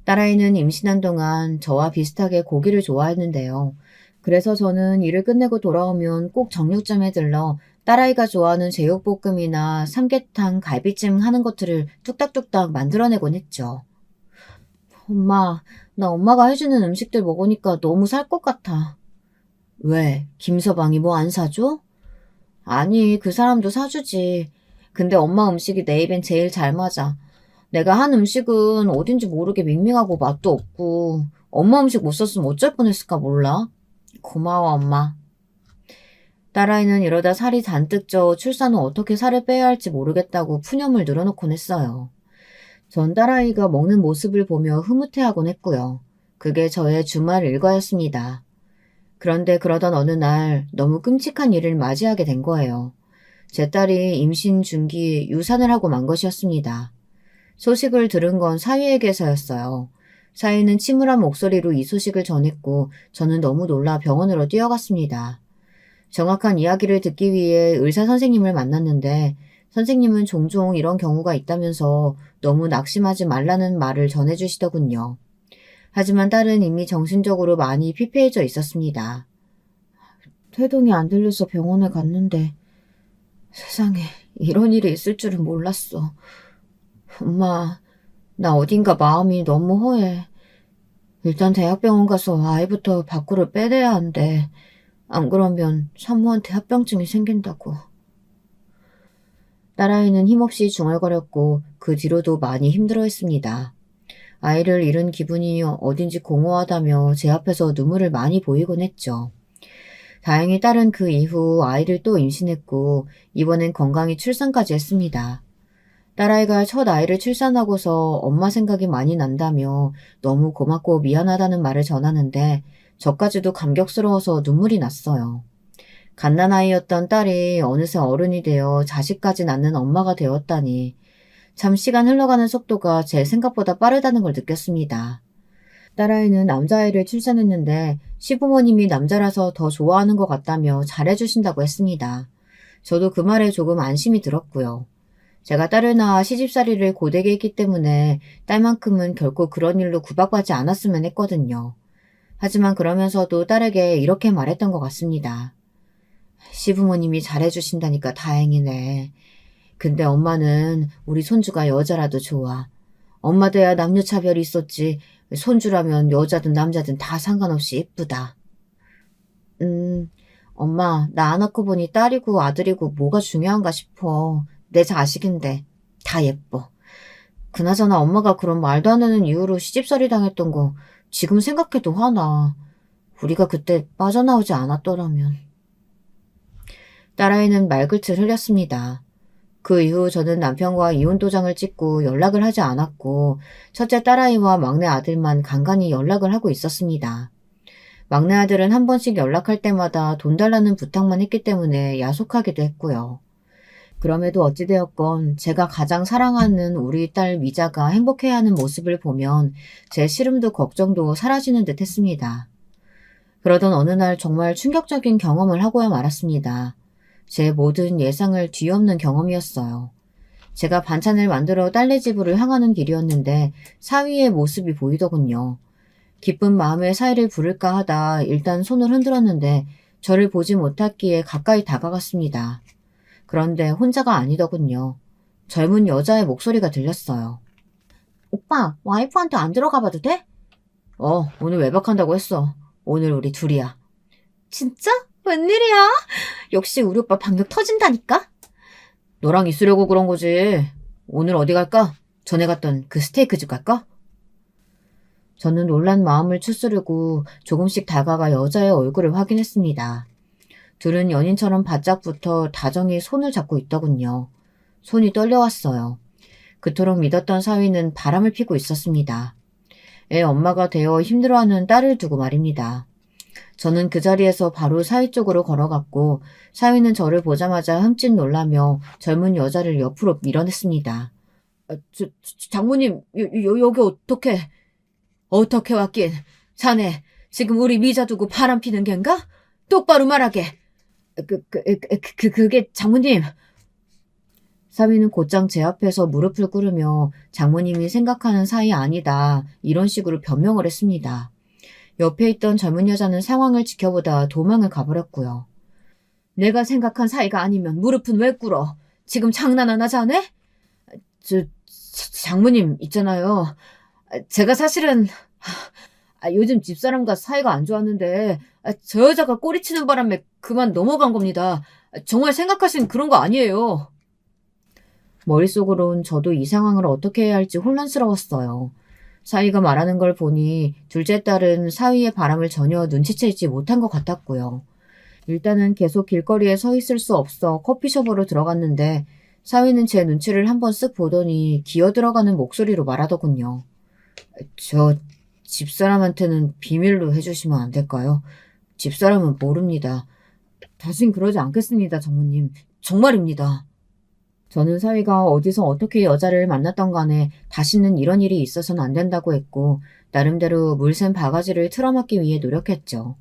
딸아이는 임신한 동안 저와 비슷하게 고기를 좋아했는데요. 그래서 저는 일을 끝내고 돌아오면 꼭 정육점에 들러 딸아이가 좋아하는 제육볶음이나 삼계탕, 갈비찜 하는 것들을 뚝딱뚝딱 만들어내곤 했죠. 엄마, 나 엄마가 해주는 음식들 먹으니까 너무 살 것 같아. 왜? 김서방이 뭐 안 사줘? 아니, 그 사람도 사주지. 근데 엄마 음식이 내 입엔 제일 잘 맞아. 내가 한 음식은 어딘지 모르게 밍밍하고 맛도 없고 엄마 음식 못 썼으면 어쩔 뻔했을까 몰라. 고마워, 엄마. 딸아이는 이러다 살이 잔뜩 쪄 출산 후 어떻게 살을 빼야 할지 모르겠다고 푸념을 늘어놓곤 했어요. 전 딸아이가 먹는 모습을 보며 흐뭇해하곤 했고요. 그게 저의 주말 일과였습니다. 그런데 그러던 어느 날 너무 끔찍한 일을 맞이하게 된 거예요. 제 딸이 임신 중기 유산을 하고 만 것이었습니다. 소식을 들은 건 사위에게서였어요. 사위는 침울한 목소리로 이 소식을 전했고 저는 너무 놀라 병원으로 뛰어갔습니다. 정확한 이야기를 듣기 위해 의사 선생님을 만났는데 선생님은 종종 이런 경우가 있다면서 너무 낙심하지 말라는 말을 전해주시더군요. 하지만 딸은 이미 정신적으로 많이 피폐해져 있었습니다. 태동이 안 들려서 병원에 갔는데 세상에 이런 일이 있을 줄은 몰랐어. 엄마, 나 어딘가 마음이 너무 허해. 일단 대학병원 가서 아이부터 밖으로 빼내야 한대. 안 그러면 산모한테 합병증이 생긴다고. 딸아이는 힘없이 중얼거렸고 그 뒤로도 많이 힘들어했습니다. 아이를 잃은 기분이 어딘지 공허하다며 제 앞에서 눈물을 많이 보이곤 했죠. 다행히 딸은 그 이후 아이를 또 임신했고 이번엔 건강히 출산까지 했습니다. 딸아이가 첫 아이를 출산하고서 엄마 생각이 많이 난다며 너무 고맙고 미안하다는 말을 전하는데 저까지도 감격스러워서 눈물이 났어요. 갓난아이였던 딸이 어느새 어른이 되어 자식까지 낳는 엄마가 되었다니 참 시간 흘러가는 속도가 제 생각보다 빠르다는 걸 느꼈습니다. 딸아이는 남자아이를 출산했는데 시부모님이 남자라서 더 좋아하는 것 같다며 잘해주신다고 했습니다. 저도 그 말에 조금 안심이 들었고요. 제가 딸을 낳아 시집살이를 고되게 했기 때문에 딸만큼은 결코 그런 일로 구박받지 않았으면 했거든요. 하지만 그러면서도 딸에게 이렇게 말했던 것 같습니다. 시부모님이 잘해주신다니까 다행이네. 근데 엄마는 우리 손주가 여자라도 좋아. 엄마 돼야 남녀차별이 있었지. 손주라면 여자든 남자든 다 상관없이 예쁘다. 엄마, 나 안 낳고 보니 딸이고 아들이고 뭐가 중요한가 싶어. 내 자식인데 다 예뻐. 그나저나 엄마가 그런 말도 안 되는 이유로 시집살이 당했던 거 지금 생각해도 화나. 우리가 그때 빠져나오지 않았더라면. 딸아이는 말끝을 흘렸습니다. 그 이후 저는 남편과 이혼 도장을 찍고 연락을 하지 않았고 첫째 딸아이와 막내 아들만 간간히 연락을 하고 있었습니다. 막내 아들은 한 번씩 연락할 때마다 돈 달라는 부탁만 했기 때문에 야속하기도 했고요. 그럼에도 어찌되었건 제가 가장 사랑하는 우리 딸 미자가 행복해하는 모습을 보면 제 시름도 걱정도 사라지는 듯 했습니다. 그러던 어느 날 정말 충격적인 경험을 하고야 말았습니다. 제 모든 예상을 뒤엎는 경험이었어요. 제가 반찬을 만들어 딸네 집으로 향하는 길이었는데 사위의 모습이 보이더군요. 기쁜 마음에 사위를 부를까 하다 일단 손을 흔들었는데 저를 보지 못했기에 가까이 다가갔습니다. 그런데 혼자가 아니더군요. 젊은 여자의 목소리가 들렸어요. 오빠, 와이프한테 안 들어가 봐도 돼? 오늘 외박한다고 했어. 오늘 우리 둘이야. 진짜? 웬일이야? 역시 우리 오빠 박력 터진다니까? 너랑 있으려고 그런 거지. 오늘 어디 갈까? 전에 갔던 그 스테이크 집 갈까? 저는 놀란 마음을 추스르고 조금씩 다가가 여자의 얼굴을 확인했습니다. 둘은 연인처럼 바짝 붙어 다정히 손을 잡고 있더군요. 손이 떨려왔어요. 그토록 믿었던 사위는 바람을 피고 있었습니다. 애 엄마가 되어 힘들어하는 딸을 두고 말입니다. 저는 그 자리에서 바로 사위 쪽으로 걸어갔고 사위는 저를 보자마자 흠칫 놀라며 젊은 여자를 옆으로 밀어냈습니다. 장모님, 여기 어떻게 왔긴? 자네, 지금 우리 미자 두고 바람 피는 겐가? 똑바로 말하게. 그게 장모님. 사위는 곧장 제 앞에서 무릎을 꿇으며 장모님이 생각하는 사이 아니다. 이런 식으로 변명을 했습니다. 옆에 있던 젊은 여자는 상황을 지켜보다 도망을 가버렸고요. 내가 생각한 사이가 아니면 무릎은 왜 꿇어? 지금 장난하나 자네? 장모님 있잖아요. 제가 사실은 요즘 집사람과 사이가 안 좋았는데 저 여자가 꼬리치는 바람에 그만 넘어간 겁니다. 정말 생각하신 그런 거 아니에요. 머릿속으론 저도 이 상황을 어떻게 해야 할지 혼란스러웠어요. 사위가 말하는 걸 보니 둘째 딸은 사위의 바람을 전혀 눈치채지 못한 것 같았고요. 일단은 계속 길거리에 서 있을 수 없어 커피숍으로 들어갔는데 사위는 제 눈치를 한번 쓱 보더니 기어 들어가는 목소리로 말하더군요. 저 집사람한테는 비밀로 해주시면 안 될까요? 집사람은 모릅니다. 다신 그러지 않겠습니다, 장모님. 정말입니다. 저는 사위가 어디서 어떻게 여자를 만났던 간에 다시는 이런 일이 있어서는 안 된다고 했고 나름대로 물샘 바가지를 틀어막기 위해 노력했죠.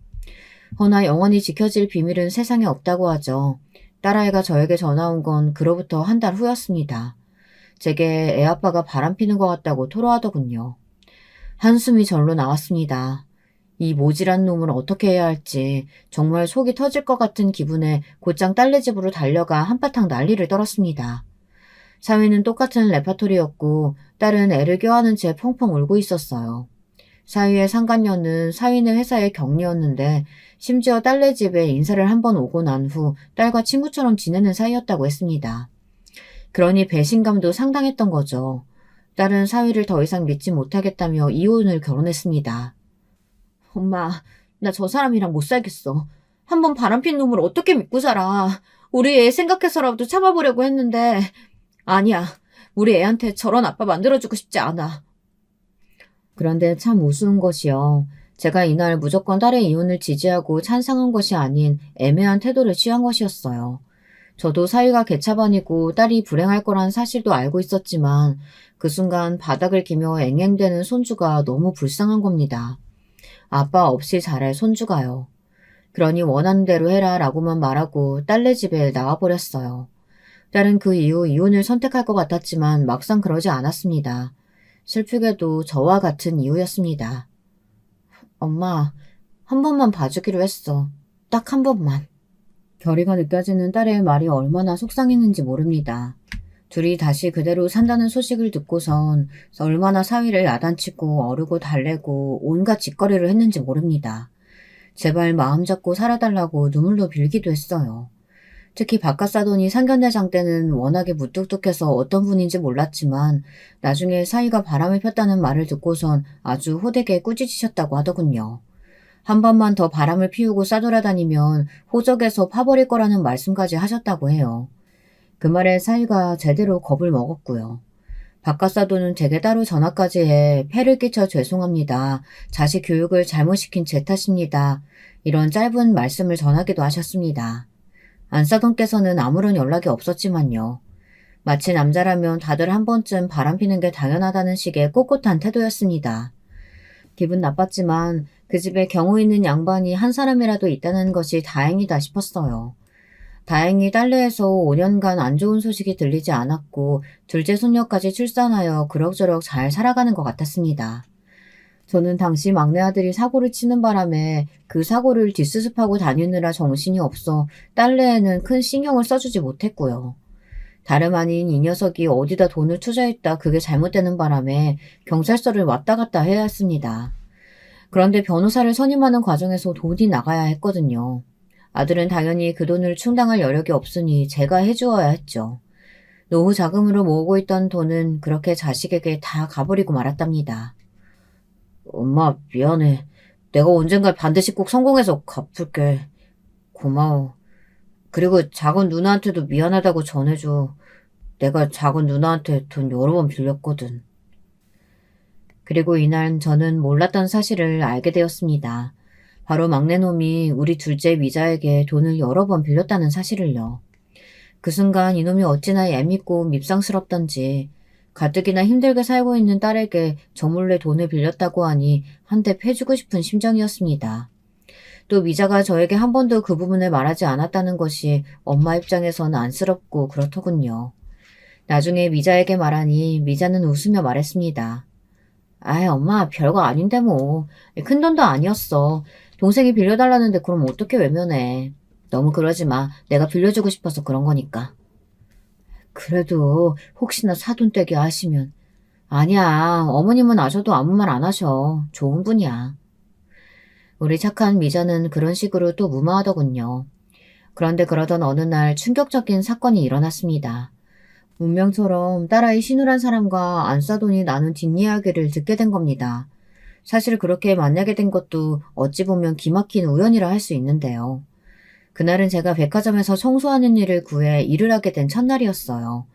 허나 영원히 지켜질 비밀은 세상에 없다고 하죠. 딸아이가 저에게 전화 온 건 그로부터 한 달 후였습니다. 제게 애아빠가 바람피는 것 같다고 토로하더군요. 한숨이 절로 나왔습니다. 이 모질한 놈을 어떻게 해야 할지 정말 속이 터질 것 같은 기분에 곧장 딸네 집으로 달려가 한바탕 난리를 떨었습니다. 사위는 똑같은 레파토리였고 딸은 애를 껴안은 채 펑펑 울고 있었어요. 사위의 상간녀는 사위네 회사의 격리였는데 심지어 딸네 집에 인사를 한번 오고 난 후 딸과 친구처럼 지내는 사이였다고 했습니다. 그러니 배신감도 상당했던 거죠. 딸은 사위를 더 이상 믿지 못하겠다며 이혼을 결혼했습니다. 엄마, 나 저 사람이랑 못 살겠어. 한번 바람핀 놈을 어떻게 믿고 살아. 우리 애 생각해서라도 참아보려고 했는데 아니야. 우리 애한테 저런 아빠 만들어주고 싶지 않아. 그런데 참 우스운 것이요. 제가 이날 무조건 딸의 이혼을 지지하고 찬성한 것이 아닌 애매한 태도를 취한 것이었어요. 저도 사위가 개차반이고 딸이 불행할 거란 사실도 알고 있었지만 그 순간 바닥을 기며 앵앵대는 손주가 너무 불쌍한 겁니다. 아빠 없이 자랄 손주가요. 그러니 원하는 대로 해라 라고만 말하고 딸네 집에 나와버렸어요. 딸은 그 이후 이혼을 선택할 것 같았지만 막상 그러지 않았습니다. 슬프게도 저와 같은 이유였습니다. 엄마, 한 번만 봐주기로 했어. 딱 한 번만. 결의가 느껴지는 딸의 말이 얼마나 속상했는지 모릅니다. 둘이 다시 그대로 산다는 소식을 듣고선 얼마나 사위를 야단치고 어르고 달래고 온갖 짓거리를 했는지 모릅니다. 제발 마음 잡고 살아달라고 눈물로 빌기도 했어요. 특히 바깥사돈이 상견례장 때는 워낙에 무뚝뚝해서 어떤 분인지 몰랐지만 나중에 사위가 바람을 폈다는 말을 듣고선 아주 호되게 꾸짖으셨다고 하더군요. 한 번만 더 바람을 피우고 싸돌아다니면 호적에서 파버릴 거라는 말씀까지 하셨다고 해요. 그 말에 사위가 제대로 겁을 먹었고요. 바깥사돈은 제게 따로 전화까지 해 폐를 끼쳐 죄송합니다. 자식 교육을 잘못시킨 제 탓입니다. 이런 짧은 말씀을 전하기도 하셨습니다. 안사돈께서는 아무런 연락이 없었지만요. 마치 남자라면 다들 한 번쯤 바람피는 게 당연하다는 식의 꼿꼿한 태도였습니다. 기분 나빴지만 그 집에 경우 있는 양반이 한 사람이라도 있다는 것이 다행이다 싶었어요. 다행히 딸내에서 5년간 안 좋은 소식이 들리지 않았고 둘째 손녀까지 출산하여 그럭저럭 잘 살아가는 것 같았습니다. 저는 당시 막내 아들이 사고를 치는 바람에 그 사고를 뒷수습하고 다니느라 정신이 없어 딸내에는 큰 신경을 써주지 못했고요. 다름 아닌 이 녀석이 어디다 돈을 투자했다 그게 잘못되는 바람에 경찰서를 왔다 갔다 해야 했습니다. 그런데 변호사를 선임하는 과정에서 돈이 나가야 했거든요. 아들은 당연히 그 돈을 충당할 여력이 없으니 제가 해주어야 했죠. 노후 자금으로 모으고 있던 돈은 그렇게 자식에게 다 가버리고 말았답니다. 엄마, 미안해. 내가 언젠가 반드시 꼭 성공해서 갚을게. 고마워. 그리고 작은 누나한테도 미안하다고 전해줘. 내가 작은 누나한테 돈 여러 번 빌렸거든. 그리고 이날 저는 몰랐던 사실을 알게 되었습니다. 바로 막내놈이 우리 둘째 미자에게 돈을 여러 번 빌렸다는 사실을요. 그 순간 이놈이 어찌나 얄밉고 밉상스럽던지 가뜩이나 힘들게 살고 있는 딸에게 저 몰래 돈을 빌렸다고 하니 한 대 패주고 싶은 심정이었습니다. 또 미자가 저에게 한 번도 그 부분을 말하지 않았다는 것이 엄마 입장에서는 안쓰럽고 그렇더군요. 나중에 미자에게 말하니 미자는 웃으며 말했습니다. 아이, 엄마, 별거 아닌데 뭐. 큰 돈도 아니었어. 동생이 빌려달라는데 그럼 어떻게 외면해. 너무 그러지 마. 내가 빌려주고 싶어서 그런 거니까. 그래도 혹시나 사돈 떼기 하시면. 아니야. 어머님은 아셔도 아무 말 안 하셔. 좋은 분이야. 우리 착한 미자는 그런 식으로 또 무마하더군요. 그런데 그러던 어느 날 충격적인 사건이 일어났습니다. 운명처럼 딸아이 신우란 사람과 안싸돈이 나눈 뒷이야기를 듣게 된 겁니다. 사실 그렇게 만나게 된 것도 어찌 보면 기막힌 우연이라 할 수 있는데요. 그날은 제가 백화점에서 청소하는 일을 구해 일을 하게 된 첫날이었어요.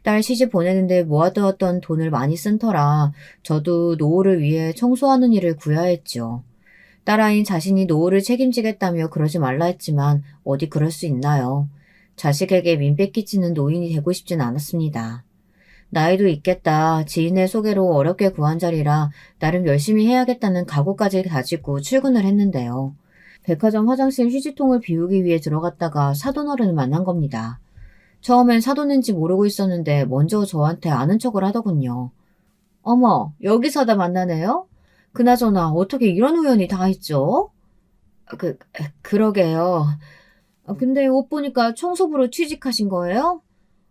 딸 시집 보내는데 모아두었던 돈을 많이 쓴 터라 저도 노후를 위해 청소하는 일을 구해야 했죠. 딸아이는 자신이 노후를 책임지겠다며 그러지 말라 했지만 어디 그럴 수 있나요? 자식에게 민폐 끼치는 노인이 되고 싶진 않았습니다. 나이도 있겠다. 지인의 소개로 어렵게 구한 자리라 나름 열심히 해야겠다는 각오까지 가지고 출근을 했는데요. 백화점 화장실 휴지통을 비우기 위해 들어갔다가 사돈어른을 만난 겁니다. 처음엔 사돈인지 모르고 있었는데 먼저 저한테 아는 척을 하더군요. 어머, 여기서다 만나네요? 그나저나 어떻게 이런 우연이 다 있죠? 그러게요. 근데 옷 보니까 청소부로 취직하신 거예요?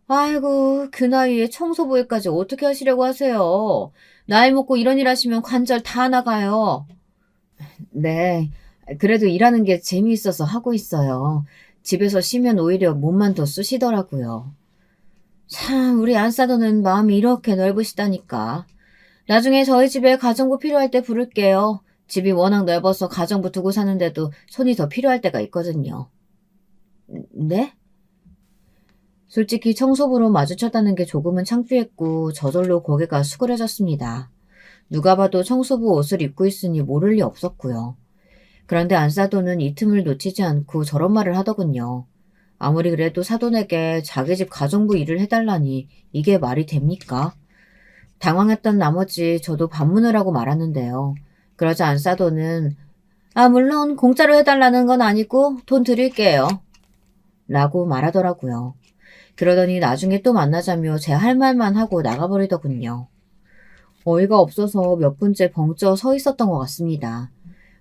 아이고, 그 나이에 청소부 일까지 어떻게 하시려고 하세요? 나이 먹고 이런 일 하시면 관절 다 나가요. 네, 그래도 일하는 게 재미있어서 하고 있어요. 집에서 쉬면 오히려 몸만 더 쑤시더라고요. 참, 우리 안싸도는 마음이 이렇게 넓으시다니까. 나중에 저희 집에 가정부 필요할 때 부를게요. 집이 워낙 넓어서 가정부 두고 사는데도 손이 더 필요할 때가 있거든요. 네? 솔직히 청소부로 마주쳤다는 게 조금은 창피했고 저절로 고개가 수그려졌습니다. 누가 봐도 청소부 옷을 입고 있으니 모를 리 없었고요. 그런데 안사돈은 이 틈을 놓치지 않고 저런 말을 하더군요. 아무리 그래도 사돈에게 자기 집 가정부 일을 해달라니 이게 말이 됩니까? 당황했던 나머지 저도 반문을 하고 말았는데요. 그러자 안사돈은 물론 공짜로 해달라는 건 아니고 돈 드릴게요. 라고 말하더라고요. 그러더니 나중에 또 만나자며 제 할 말만 하고 나가버리더군요. 어이가 없어서 몇 분째 벙쪄 서 있었던 것 같습니다.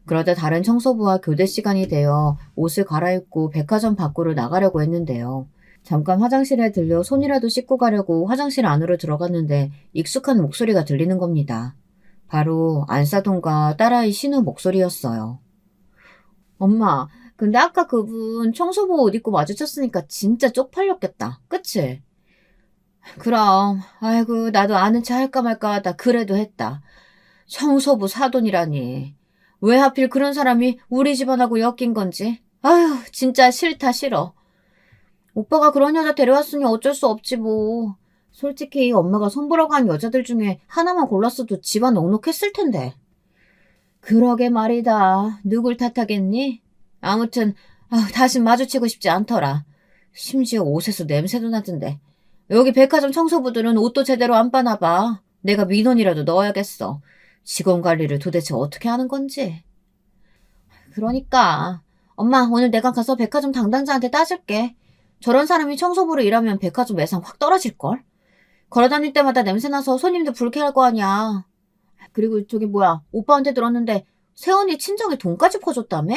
그러다 다른 청소부와 교대 시간이 되어 옷을 갈아입고 백화점 밖으로 나가려고 했는데요. 잠깐 화장실에 들려 손이라도 씻고 가려고 화장실 안으로 들어갔는데 익숙한 목소리가 들리는 겁니다. 바로 안사돈과 딸아이 신우 목소리였어요. 엄마, 근데 아까 그분 청소부 옷 입고 마주쳤으니까 진짜 쪽팔렸겠다. 그치? 그럼, 아이고, 나도 아는 체 할까 말까 하다 그래도 했다. 청소부 사돈이라니. 왜 하필 그런 사람이 우리 집안하고 엮인 건지. 아휴, 진짜 싫다, 싫어. 오빠가 그런 여자 데려왔으니 어쩔 수 없지 뭐. 솔직히 엄마가 손보러 간 여자들 중에 하나만 골랐어도 집안 넉넉했을 텐데. 그러게 말이다. 누굴 탓하겠니? 아무튼 다신 마주치고 싶지 않더라. 심지어 옷에서 냄새도 나던데. 여기 백화점 청소부들은 옷도 제대로 안 빠나 봐. 내가 민원이라도 넣어야겠어. 직원 관리를 도대체 어떻게 하는 건지. 그러니까 엄마 오늘 내가 가서 백화점 담당자한테 따질게. 저런 사람이 청소부로 일하면 백화점 매상 확 떨어질걸? 걸어다닐 때마다 냄새나서 손님들 불쾌할 거 아니야. 그리고 저기 뭐야 오빠한테 들었는데 새언니 친정에 돈까지 퍼줬다며?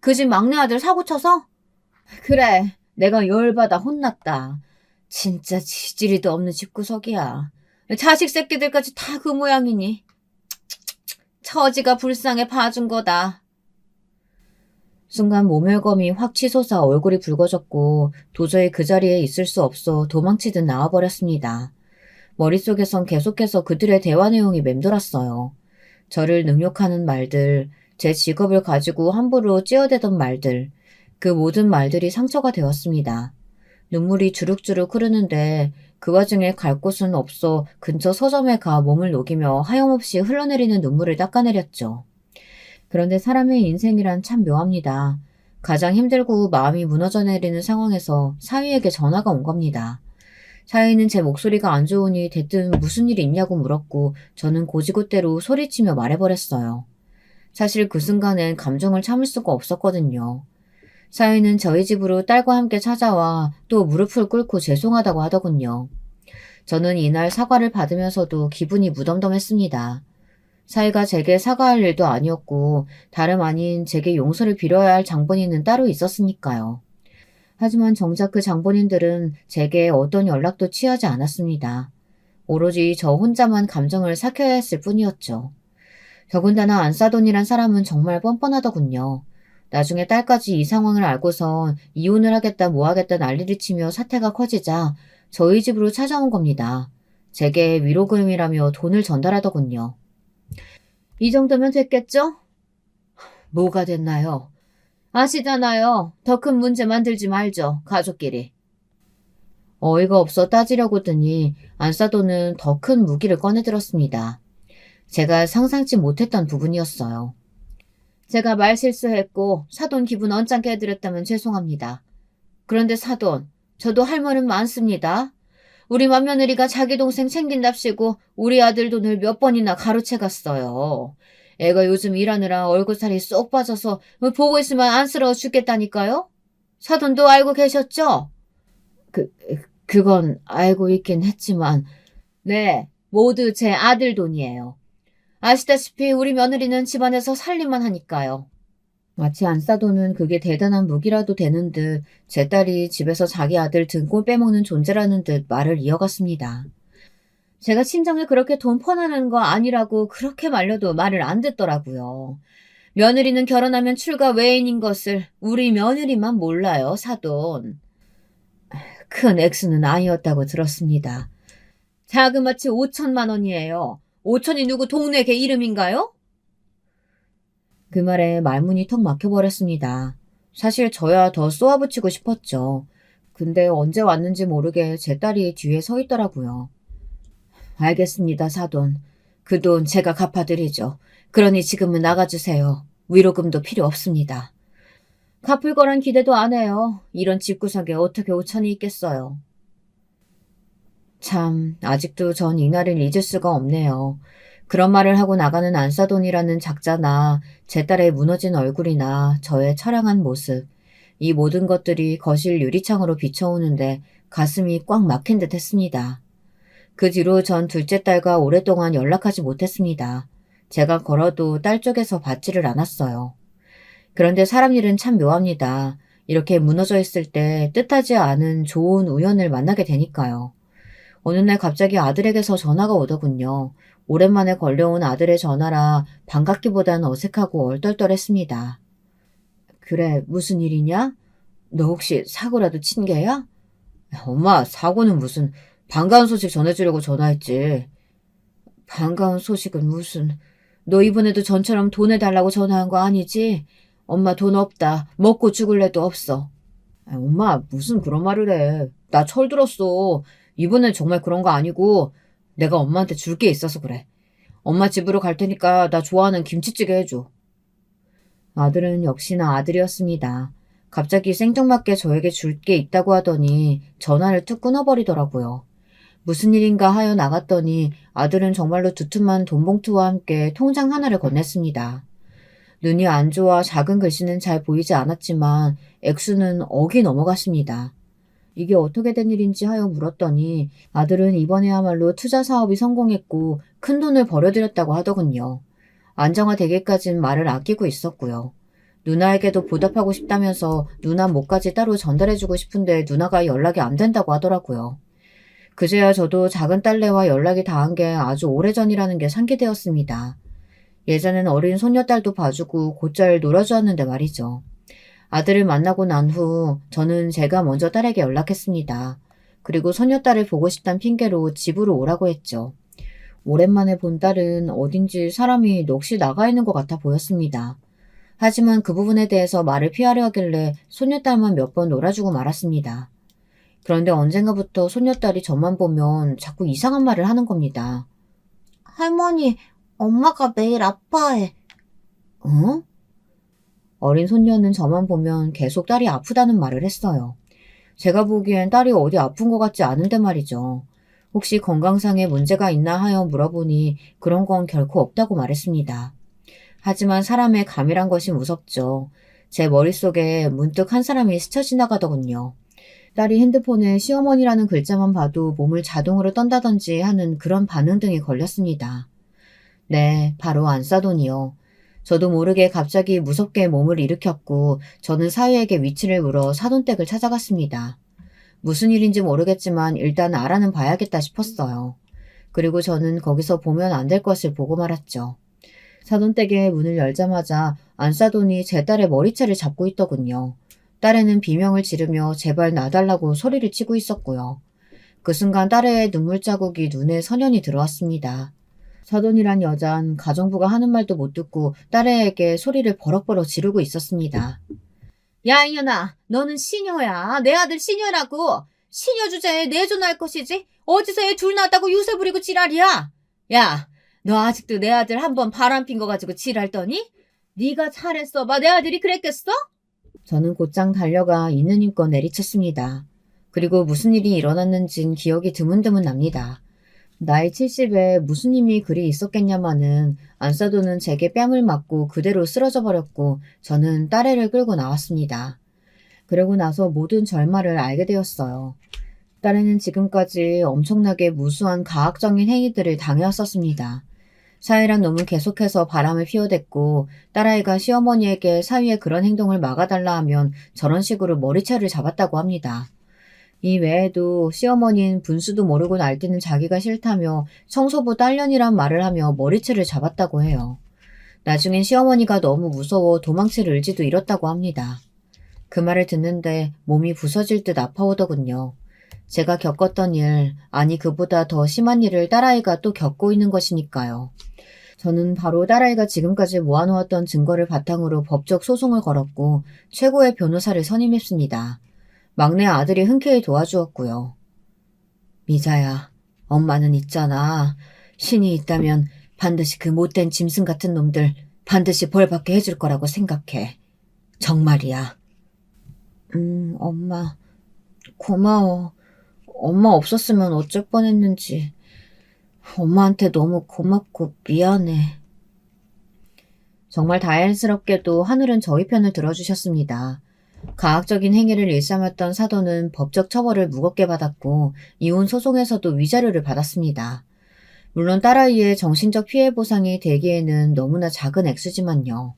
그 집 막내 아들 사고 쳐서? 그래 내가 열받아 혼났다. 진짜 지지리도 없는 집구석이야. 자식 새끼들까지 다 그 모양이니. 처지가 불쌍해 봐준 거다. 순간 모멸감이 확 치솟아 얼굴이 붉어졌고 도저히 그 자리에 있을 수 없어 도망치듯 나와버렸습니다. 머릿속에선 계속해서 그들의 대화 내용이 맴돌았어요. 저를 능욕하는 말들, 제 직업을 가지고 함부로 찌어대던 말들, 그 모든 말들이 상처가 되었습니다. 눈물이 주룩주룩 흐르는데 그 와중에 갈 곳은 없어 근처 서점에 가 몸을 녹이며 하염없이 흘러내리는 눈물을 닦아내렸죠. 그런데 사람의 인생이란 참 묘합니다. 가장 힘들고 마음이 무너져 내리는 상황에서 사위에게 전화가 온 겁니다. 사위는 제 목소리가 안 좋으니 대뜸 무슨 일이 있냐고 물었고 저는 고지고대로 소리치며 말해버렸어요. 사실 그 순간엔 감정을 참을 수가 없었거든요. 사위는 저희 집으로 딸과 함께 찾아와 또 무릎을 꿇고 죄송하다고 하더군요. 저는 이날 사과를 받으면서도 기분이 무덤덤했습니다. 사위가 제게 사과할 일도 아니었고 다름 아닌 제게 용서를 빌어야 할 장본인은 따로 있었으니까요. 하지만 정작 그 장본인들은 제게 어떤 연락도 취하지 않았습니다. 오로지 저 혼자만 감정을 삭혀야 했을 뿐이었죠. 더군다나 안사돈이란 사람은 정말 뻔뻔하더군요. 나중에 딸까지 이 상황을 알고선 이혼을 하겠다 뭐하겠다 난리를 치며 사태가 커지자 저희 집으로 찾아온 겁니다. 제게 위로금이라며 돈을 전달하더군요. 이 정도면 됐겠죠? 뭐가 됐나요? 아시잖아요. 더 큰 문제 만들지 말죠. 가족끼리. 어이가 없어 따지려고 드니 안사돈은 더 큰 무기를 꺼내들었습니다. 제가 상상치 못했던 부분이었어요. 제가 말 실수했고 사돈 기분 언짢게 해드렸다면 죄송합니다. 그런데 사돈, 저도 할 말은 많습니다. 우리 맏며느리가 자기 동생 챙긴답시고 우리 아들 돈을 몇 번이나 가로채 갔어요. 애가 요즘 일하느라 얼굴살이 쏙 빠져서 보고 있으면 안쓰러워 죽겠다니까요? 사돈도 알고 계셨죠? 그건 알고 있긴 했지만, 네, 모두 제 아들 돈이에요. 아시다시피 우리 며느리는 집안에서 살림만 하니까요. 마치 안사돈은 그게 대단한 무기라도 되는 듯 제 딸이 집에서 자기 아들 등골 빼먹는 존재라는 듯 말을 이어갔습니다. 제가 친정에 그렇게 돈 퍼나는 거 아니라고 그렇게 말려도 말을 안 듣더라고요. 며느리는 결혼하면 출가 외인인 것을 우리 며느리만 몰라요, 사돈. 큰 액수는 아니었다고 들었습니다. 자그마치 5천만 원이에요. 5천이 누구 동네 개 이름인가요? 그 말에 말문이 턱 막혀버렸습니다. 사실 저야 더 쏘아붙이고 싶었죠. 근데 언제 왔는지 모르게 제 딸이 뒤에 서 있더라고요. 알겠습니다, 사돈. 그 돈 제가 갚아드리죠. 그러니 지금은 나가주세요. 위로금도 필요 없습니다. 갚을 거란 기대도 안 해요. 이런 집구석에 어떻게 5천이 있겠어요. 참, 아직도 전 이날을 잊을 수가 없네요. 그런 말을 하고 나가는 안사돈이라는 작자나 제 딸의 무너진 얼굴이나 저의 처량한 모습, 이 모든 것들이 거실 유리창으로 비춰오는데 가슴이 꽉 막힌 듯 했습니다. 그 뒤로 전 둘째 딸과 오랫동안 연락하지 못했습니다. 제가 걸어도 딸 쪽에서 받지를 않았어요. 그런데 사람 일은 참 묘합니다. 이렇게 무너져 있을 때 뜻하지 않은 좋은 우연을 만나게 되니까요. 어느 날 갑자기 아들에게서 전화가 오더군요. 오랜만에 걸려온 아들의 전화라 반갑기보단 어색하고 얼떨떨했습니다. 그래, 무슨 일이냐? 너 혹시 사고라도 친 게야? 엄마, 사고는 무슨 반가운 소식 전해주려고 전화했지. 반가운 소식은 무슨... 너 이번에도 전처럼 돈 해달라고 전화한 거 아니지? 엄마 돈 없다. 먹고 죽을래도 없어. 엄마, 무슨 그런 말을 해. 나 철들었어. 이번엔 정말 그런 거 아니고 내가 엄마한테 줄 게 있어서 그래. 엄마 집으로 갈 테니까 나 좋아하는 김치찌개 해줘. 아들은 역시나 아들이었습니다. 갑자기 생뚱맞게 저에게 줄 게 있다고 하더니 전화를 툭 끊어버리더라고요. 무슨 일인가 하여 나갔더니 아들은 정말로 두툼한 돈봉투와 함께 통장 하나를 건넸습니다. 눈이 안 좋아 작은 글씨는 잘 보이지 않았지만 액수는 억이 넘어갔습니다. 이게 어떻게 된 일인지 하여 물었더니 아들은 이번에야말로 투자 사업이 성공했고 큰 돈을 벌어들였다고 하더군요. 안정화되기까진 말을 아끼고 있었고요. 누나에게도 보답하고 싶다면서 누나 몫까지 따로 전달해주고 싶은데 누나가 연락이 안 된다고 하더라고요. 그제야 저도 작은 딸내와 연락이 닿은 게 아주 오래전이라는 게 상기되었습니다. 예전엔 어린 손녀딸도 봐주고 곧잘 놀아주었는데 말이죠. 아들을 만나고 난 후 저는 제가 먼저 딸에게 연락했습니다. 그리고 소녀딸을 보고 싶다는 핑계로 집으로 오라고 했죠. 오랜만에 본 딸은 어딘지 사람이 넋이 나가 있는 것 같아 보였습니다. 하지만 그 부분에 대해서 말을 피하려 하길래 소녀딸만 몇 번 놀아주고 말았습니다. 그런데 언젠가부터 소녀딸이 저만 보면 자꾸 이상한 말을 하는 겁니다. 할머니, 엄마가 매일 아파해. 어? 어린 손녀는 저만 보면 계속 딸이 아프다는 말을 했어요. 제가 보기엔 딸이 어디 아픈 것 같지 않은데 말이죠. 혹시 건강상에 문제가 있나 하여 물어보니 그런 건 결코 없다고 말했습니다. 하지만 사람의 감이란 것이 무섭죠. 제 머릿속에 문득 한 사람이 스쳐 지나가더군요. 딸이 핸드폰에 시어머니라는 글자만 봐도 몸을 자동으로 떤다든지 하는 그런 반응 등이 걸렸습니다. 네, 바로 안사돈이요. 저도 모르게 갑자기 무섭게 몸을 일으켰고 저는 사위에게 위치를 물어 사돈댁을 찾아갔습니다. 무슨 일인지 모르겠지만 일단 알아는 봐야겠다 싶었어요. 그리고 저는 거기서 보면 안 될 것을 보고 말았죠. 사돈댁의 문을 열자마자 안사돈이 제 딸의 머리채를 잡고 있더군요. 딸애는 비명을 지르며 제발 놔달라고 소리를 치고 있었고요. 그 순간 딸애의 눈물 자국이 눈에 선연히 들어왔습니다. 사돈이란 여잔 가정부가 하는 말도 못 듣고 딸애에게 소리를 버럭버럭 지르고 있었습니다. 야, 이년아, 너는 시녀야. 내 아들 시녀라고. 시녀 주제에 내존할 것이지. 어디서 애 둘 낳았다고 유세 부리고 지랄이야. 야, 너 아직도 내 아들 한 번 바람핀 거 가지고 지랄 떠니? 네가 잘했어. 봐, 내 아들이 그랬겠어? 저는 곧장 달려가 있는 힘껏 내리쳤습니다. 그리고 무슨 일이 일어났는진 기억이 드문드문 납니다. 나이 70에 무슨 힘이 그리 있었겠냐마는 안사도는 제게 뺨을 맞고 그대로 쓰러져 버렸고 저는 딸애를 끌고 나왔습니다. 그러고 나서 모든 절말을 알게 되었어요. 딸애는 지금까지 엄청나게 무수한 가학적인 행위들을 당해왔었습니다. 사위란 놈은 계속해서 바람을 피워댔고 딸아이가 시어머니에게 사위의 그런 행동을 막아달라 하면 저런 식으로 머리채를 잡았다고 합니다. 이 외에도 시어머니는 분수도 모르고 날뛰는 자기가 싫다며 청소부 딸년이란 말을 하며 머리채를 잡았다고 해요. 나중엔 시어머니가 너무 무서워 도망칠 의지도 잃었다고 합니다. 그 말을 듣는데 몸이 부서질 듯 아파오더군요. 제가 겪었던 일, 아니 그보다 더 심한 일을 딸아이가 또 겪고 있는 것이니까요. 저는 바로 딸아이가 지금까지 모아놓았던 증거를 바탕으로 법적 소송을 걸었고 최고의 변호사를 선임했습니다. 막내 아들이 흔쾌히 도와주었고요. 미자야, 엄마는 있잖아. 신이 있다면 반드시 그 못된 짐승 같은 놈들 반드시 벌받게 해줄 거라고 생각해. 정말이야. 엄마, 고마워. 엄마 없었으면 어쩔 뻔했는지. 엄마한테 너무 고맙고 미안해. 정말 다행스럽게도 하늘은 저희 편을 들어주셨습니다. 가학적인 행위를 일삼았던 사도는 법적 처벌을 무겁게 받았고 이혼 소송에서도 위자료를 받았습니다. 물론 딸아이의 정신적 피해 보상이 되기에는 너무나 작은 액수지만요.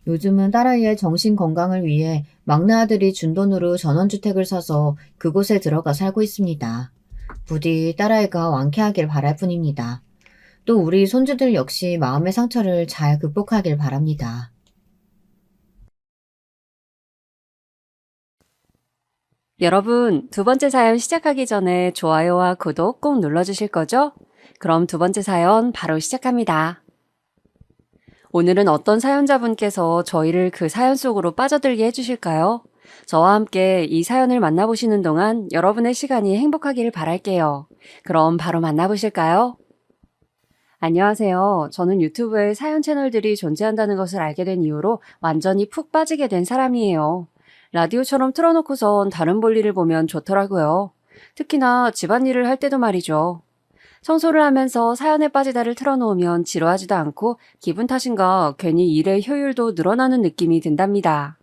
요즘은 딸아이의 정신 건강을 위해 막내 아들이 준 돈으로 전원주택을 사서 그곳에 들어가 살고 있습니다. 부디 딸아이가 완쾌하길 바랄 뿐입니다. 또 우리 손주들 역시 마음의 상처를 잘 극복하길 바랍니다. 여러분, 두 번째 사연 시작하기 전에 좋아요와 구독 꼭 눌러주실 거죠? 그럼 두 번째 사연 바로 시작합니다. 오늘은 어떤 사연자분께서 저희를 그 사연 속으로 빠져들게 해주실까요? 저와 함께 이 사연을 만나보시는 동안 여러분의 시간이 행복하기를 바랄게요. 그럼 바로 만나보실까요? 안녕하세요. 저는 유튜브에 사연 채널들이 존재한다는 것을 알게 된 이후로 완전히 푹 빠지게 된 사람이에요. 라디오처럼 틀어놓고선 다른 볼일을 보면 좋더라고요. 특히나 집안일을 할 때도 말이죠. 청소를 하면서 사연에 빠지다를 틀어놓으면 지루하지도 않고 기분 탓인가 괜히 일의 효율도 늘어나는 느낌이 든답니다.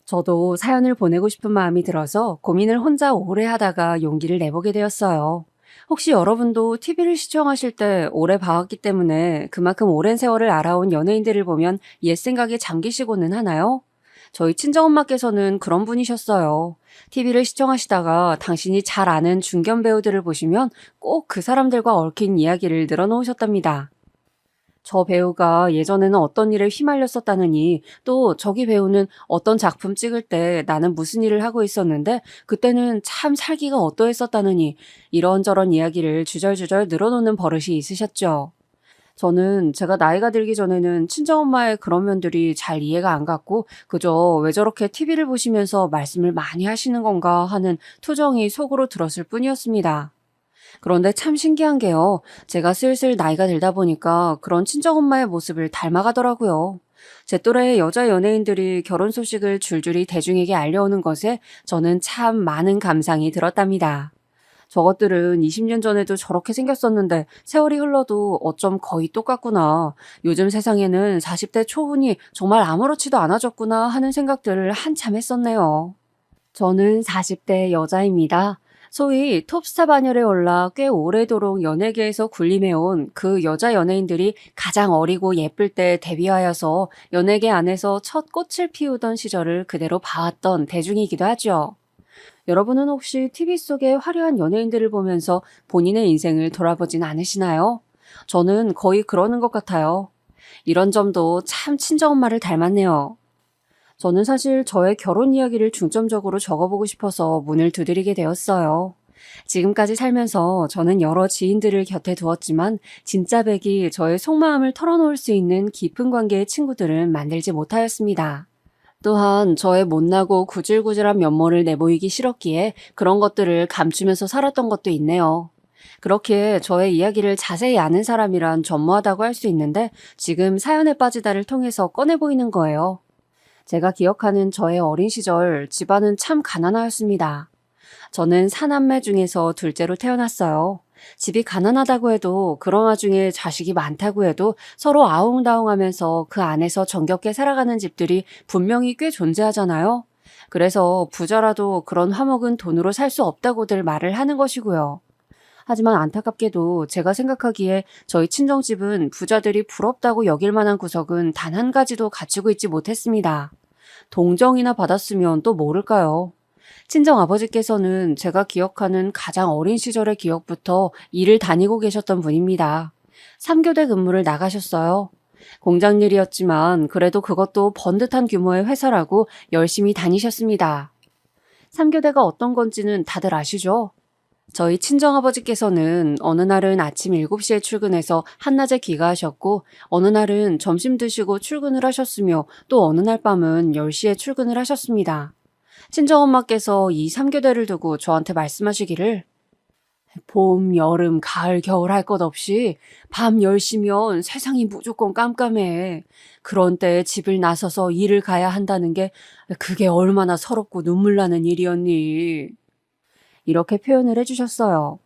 저도 사연을 보내고 싶은 마음이 들어서 고민을 혼자 오래 하다가 용기를 내보게 되었어요. 혹시 여러분도 TV를 시청하실 때 오래 봐왔기 때문에 그만큼 오랜 세월을 알아온 연예인들을 보면 옛 생각에 잠기시고는 하나요? 저희 친정엄마께서는 그런 분이셨어요. TV를 시청하시다가 당신이 잘 아는 중견 배우들을 보시면 꼭 그 사람들과 얽힌 이야기를 늘어놓으셨답니다. 저 배우가 예전에는 어떤 일에 휘말렸었다느니, 또 저기 배우는 어떤 작품 찍을 때 나는 무슨 일을 하고 있었는데 그때는 참 살기가 어떠했었다느니, 이런저런 이야기를 주절주절 늘어놓는 버릇이 있으셨죠. 저는 제가 나이가 들기 전에는 친정엄마의 그런 면들이 잘 이해가 안 갔고, 그저 왜 저렇게 TV를 보시면서 말씀을 많이 하시는 건가 하는 투정이 속으로 들었을 뿐이었습니다. 그런데 참 신기한 게요. 제가 슬슬 나이가 들다 보니까 그런 친정엄마의 모습을 닮아가더라고요. 제 또래의 여자 연예인들이 결혼 소식을 줄줄이 대중에게 알려오는 것에 저는 참 많은 감상이 들었답니다. 저것들은 20년 전에도 저렇게 생겼었는데 세월이 흘러도 어쩜 거의 똑같구나. 요즘 세상에는 40대 초혼이 정말 아무렇지도 않아졌구나 하는 생각들을 한참 했었네요. 저는 40대 여자입니다. 소위 톱스타 반열에 올라 꽤 오래도록 연예계에서 군림해온 그 여자 연예인들이 가장 어리고 예쁠 때 데뷔하여서 연예계 안에서 첫 꽃을 피우던 시절을 그대로 봐왔던 대중이기도 하죠. 여러분은 혹시 TV 속의 화려한 연예인들을 보면서 본인의 인생을 돌아보진 않으시나요? 저는 거의 그러는 것 같아요. 이런 점도 참 친정엄마를 닮았네요. 저는 사실 저의 결혼 이야기를 중점적으로 적어보고 싶어서 문을 두드리게 되었어요. 지금까지 살면서 저는 여러 지인들을 곁에 두었지만 진짜 백이 저의 속마음을 털어놓을 수 있는 깊은 관계의 친구들은 만들지 못하였습니다. 또한 저의 못나고 구질구질한 면모를 내보이기 싫었기에 그런 것들을 감추면서 살았던 것도 있네요. 그렇게 저의 이야기를 자세히 아는 사람이란 전무하다고 할 수 있는데 지금 사연에 빠지다를 통해서 꺼내 보이는 거예요. 제가 기억하는 저의 어린 시절 집안은 참 가난하였습니다. 저는 사남매 중에서 둘째로 태어났어요. 집이 가난하다고 해도 그런 와중에 자식이 많다고 해도 서로 아웅다웅하면서 그 안에서 정겹게 살아가는 집들이 분명히 꽤 존재하잖아요. 그래서 부자라도 그런 화목은 돈으로 살 수 없다고들 말을 하는 것이고요. 하지만 안타깝게도 제가 생각하기에 저희 친정집은 부자들이 부럽다고 여길 만한 구석은 단 한 가지도 갖추고 있지 못했습니다. 동정이나 받았으면 또 모를까요? 친정 아버지께서는 제가 기억하는 가장 어린 시절의 기억부터 일을 다니고 계셨던 분입니다. 3교대 근무를 나가셨어요. 공장 일이었지만 그래도 그것도 번듯한 규모의 회사라고 열심히 다니셨습니다. 3교대가 어떤 건지는 다들 아시죠? 저희 친정아버지께서는 어느 날은 아침 7시에 출근해서 한낮에 귀가하셨고 어느 날은 점심 드시고 출근을 하셨으며 또 어느 날 밤은 10시에 출근을 하셨습니다. 친정엄마께서 이 3교대를 두고 저한테 말씀하시기를 봄, 여름, 가을, 겨울 할 것 없이 밤 10시면 세상이 무조건 깜깜해. 그런 때에 집을 나서서 일을 가야 한다는 게 그게 얼마나 서럽고 눈물 나는 일이었니. 이렇게 표현을 해주셨어요.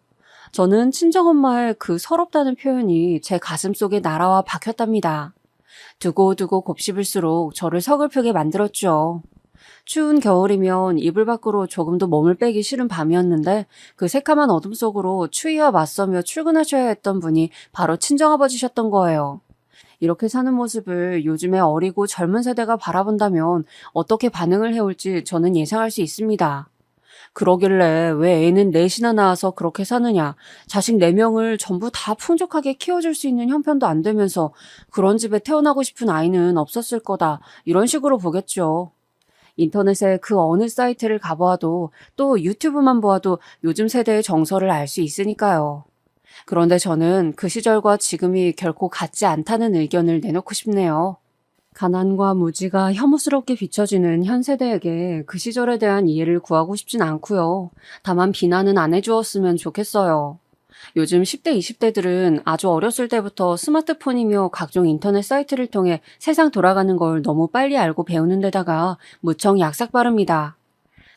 저는 친정엄마의 그 서럽다는 표현이 제 가슴속에 날아와 박혔답니다. 두고두고 곱씹을수록 저를 서글프게 만들었죠. 추운 겨울이면 이불 밖으로 조금도 몸을 빼기 싫은 밤이었는데 그 새카만 어둠 속으로 추위와 맞서며 출근하셔야 했던 분이 바로 친정아버지셨던 거예요. 이렇게 사는 모습을 요즘의 어리고 젊은 세대가 바라본다면 어떻게 반응을 해올지 저는 예상할 수 있습니다. 그러길래 왜 애는 넷이나 낳아서 그렇게 사느냐. 자식 4명을 전부 다 풍족하게 키워줄 수 있는 형편도 안 되면서 그런 집에 태어나고 싶은 아이는 없었을 거다. 이런 식으로 보겠죠. 인터넷에 그 어느 사이트를 가보아도 또 유튜브만 보아도 요즘 세대의 정서를 알 수 있으니까요. 그런데 저는 그 시절과 지금이 결코 같지 않다는 의견을 내놓고 싶네요. 가난과 무지가 혐오스럽게 비춰지는 현 세대에게 그 시절에 대한 이해를 구하고 싶진 않고요. 다만 비난은 안 해주었으면 좋겠어요. 요즘 10대, 20대들은 아주 어렸을 때부터 스마트폰이며 각종 인터넷 사이트를 통해 세상 돌아가는 걸 너무 빨리 알고 배우는 데다가 무척 약삭 빠릅니다.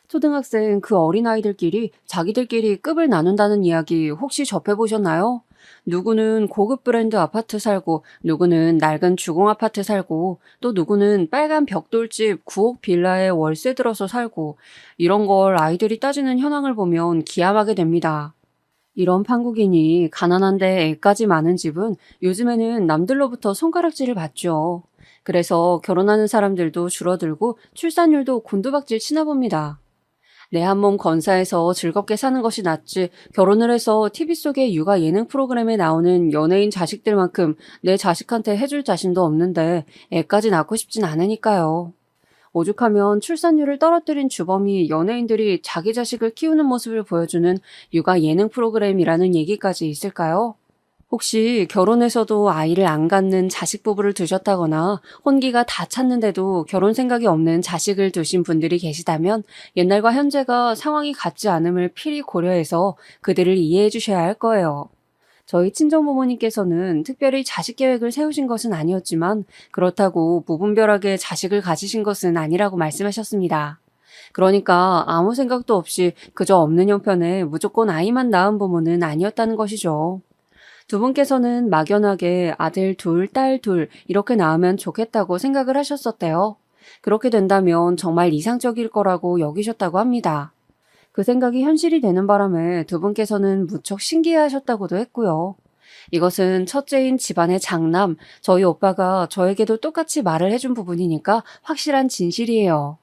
초등학생 그 어린아이들끼리 자기들끼리 급을 나눈다는 이야기 혹시 접해보셨나요? 누구는 고급 브랜드 아파트 살고 누구는 낡은 주공 아파트 살고 또 누구는 빨간 벽돌집 9억 빌라에 월세 들어서 살고 이런 걸 아이들이 따지는 현황을 보면 기함하게 됩니다. 이런 판국이니 가난한데 애까지 많은 집은 요즘에는 남들로부터 손가락질을 받죠. 그래서 결혼하는 사람들도 줄어들고 출산율도 곤두박질 치나 봅니다. 내 한 몸 건사해서 즐겁게 사는 것이 낫지 결혼을 해서 TV 속의 육아 예능 프로그램에 나오는 연예인 자식들만큼 내 자식한테 해줄 자신도 없는데 애까지 낳고 싶진 않으니까요. 오죽하면 출산율을 떨어뜨린 주범이 연예인들이 자기 자식을 키우는 모습을 보여주는 육아 예능 프로그램이라는 얘기까지 있을까요? 혹시 결혼해서도 아이를 안 갖는 자식 부부를 두셨다거나 혼기가 다 찼는데도 결혼 생각이 없는 자식을 두신 분들이 계시다면 옛날과 현재가 상황이 같지 않음을 필히 고려해서 그들을 이해해 주셔야 할 거예요. 저희 친정부모님께서는 특별히 자식 계획을 세우신 것은 아니었지만 그렇다고 무분별하게 자식을 가지신 것은 아니라고 말씀하셨습니다. 그러니까 아무 생각도 없이 그저 없는 형편에 무조건 아이만 낳은 부모는 아니었다는 것이죠. 두 분께서는 막연하게 아들 둘, 딸 둘 이렇게 낳으면 좋겠다고 생각을 하셨었대요. 그렇게 된다면 정말 이상적일 거라고 여기셨다고 합니다. 그 생각이 현실이 되는 바람에 두 분께서는 무척 신기해하셨다고도 했고요. 이것은 첫째인 집안의 장남, 저희 오빠가 저에게도 똑같이 말을 해준 부분이니까 확실한 진실이에요.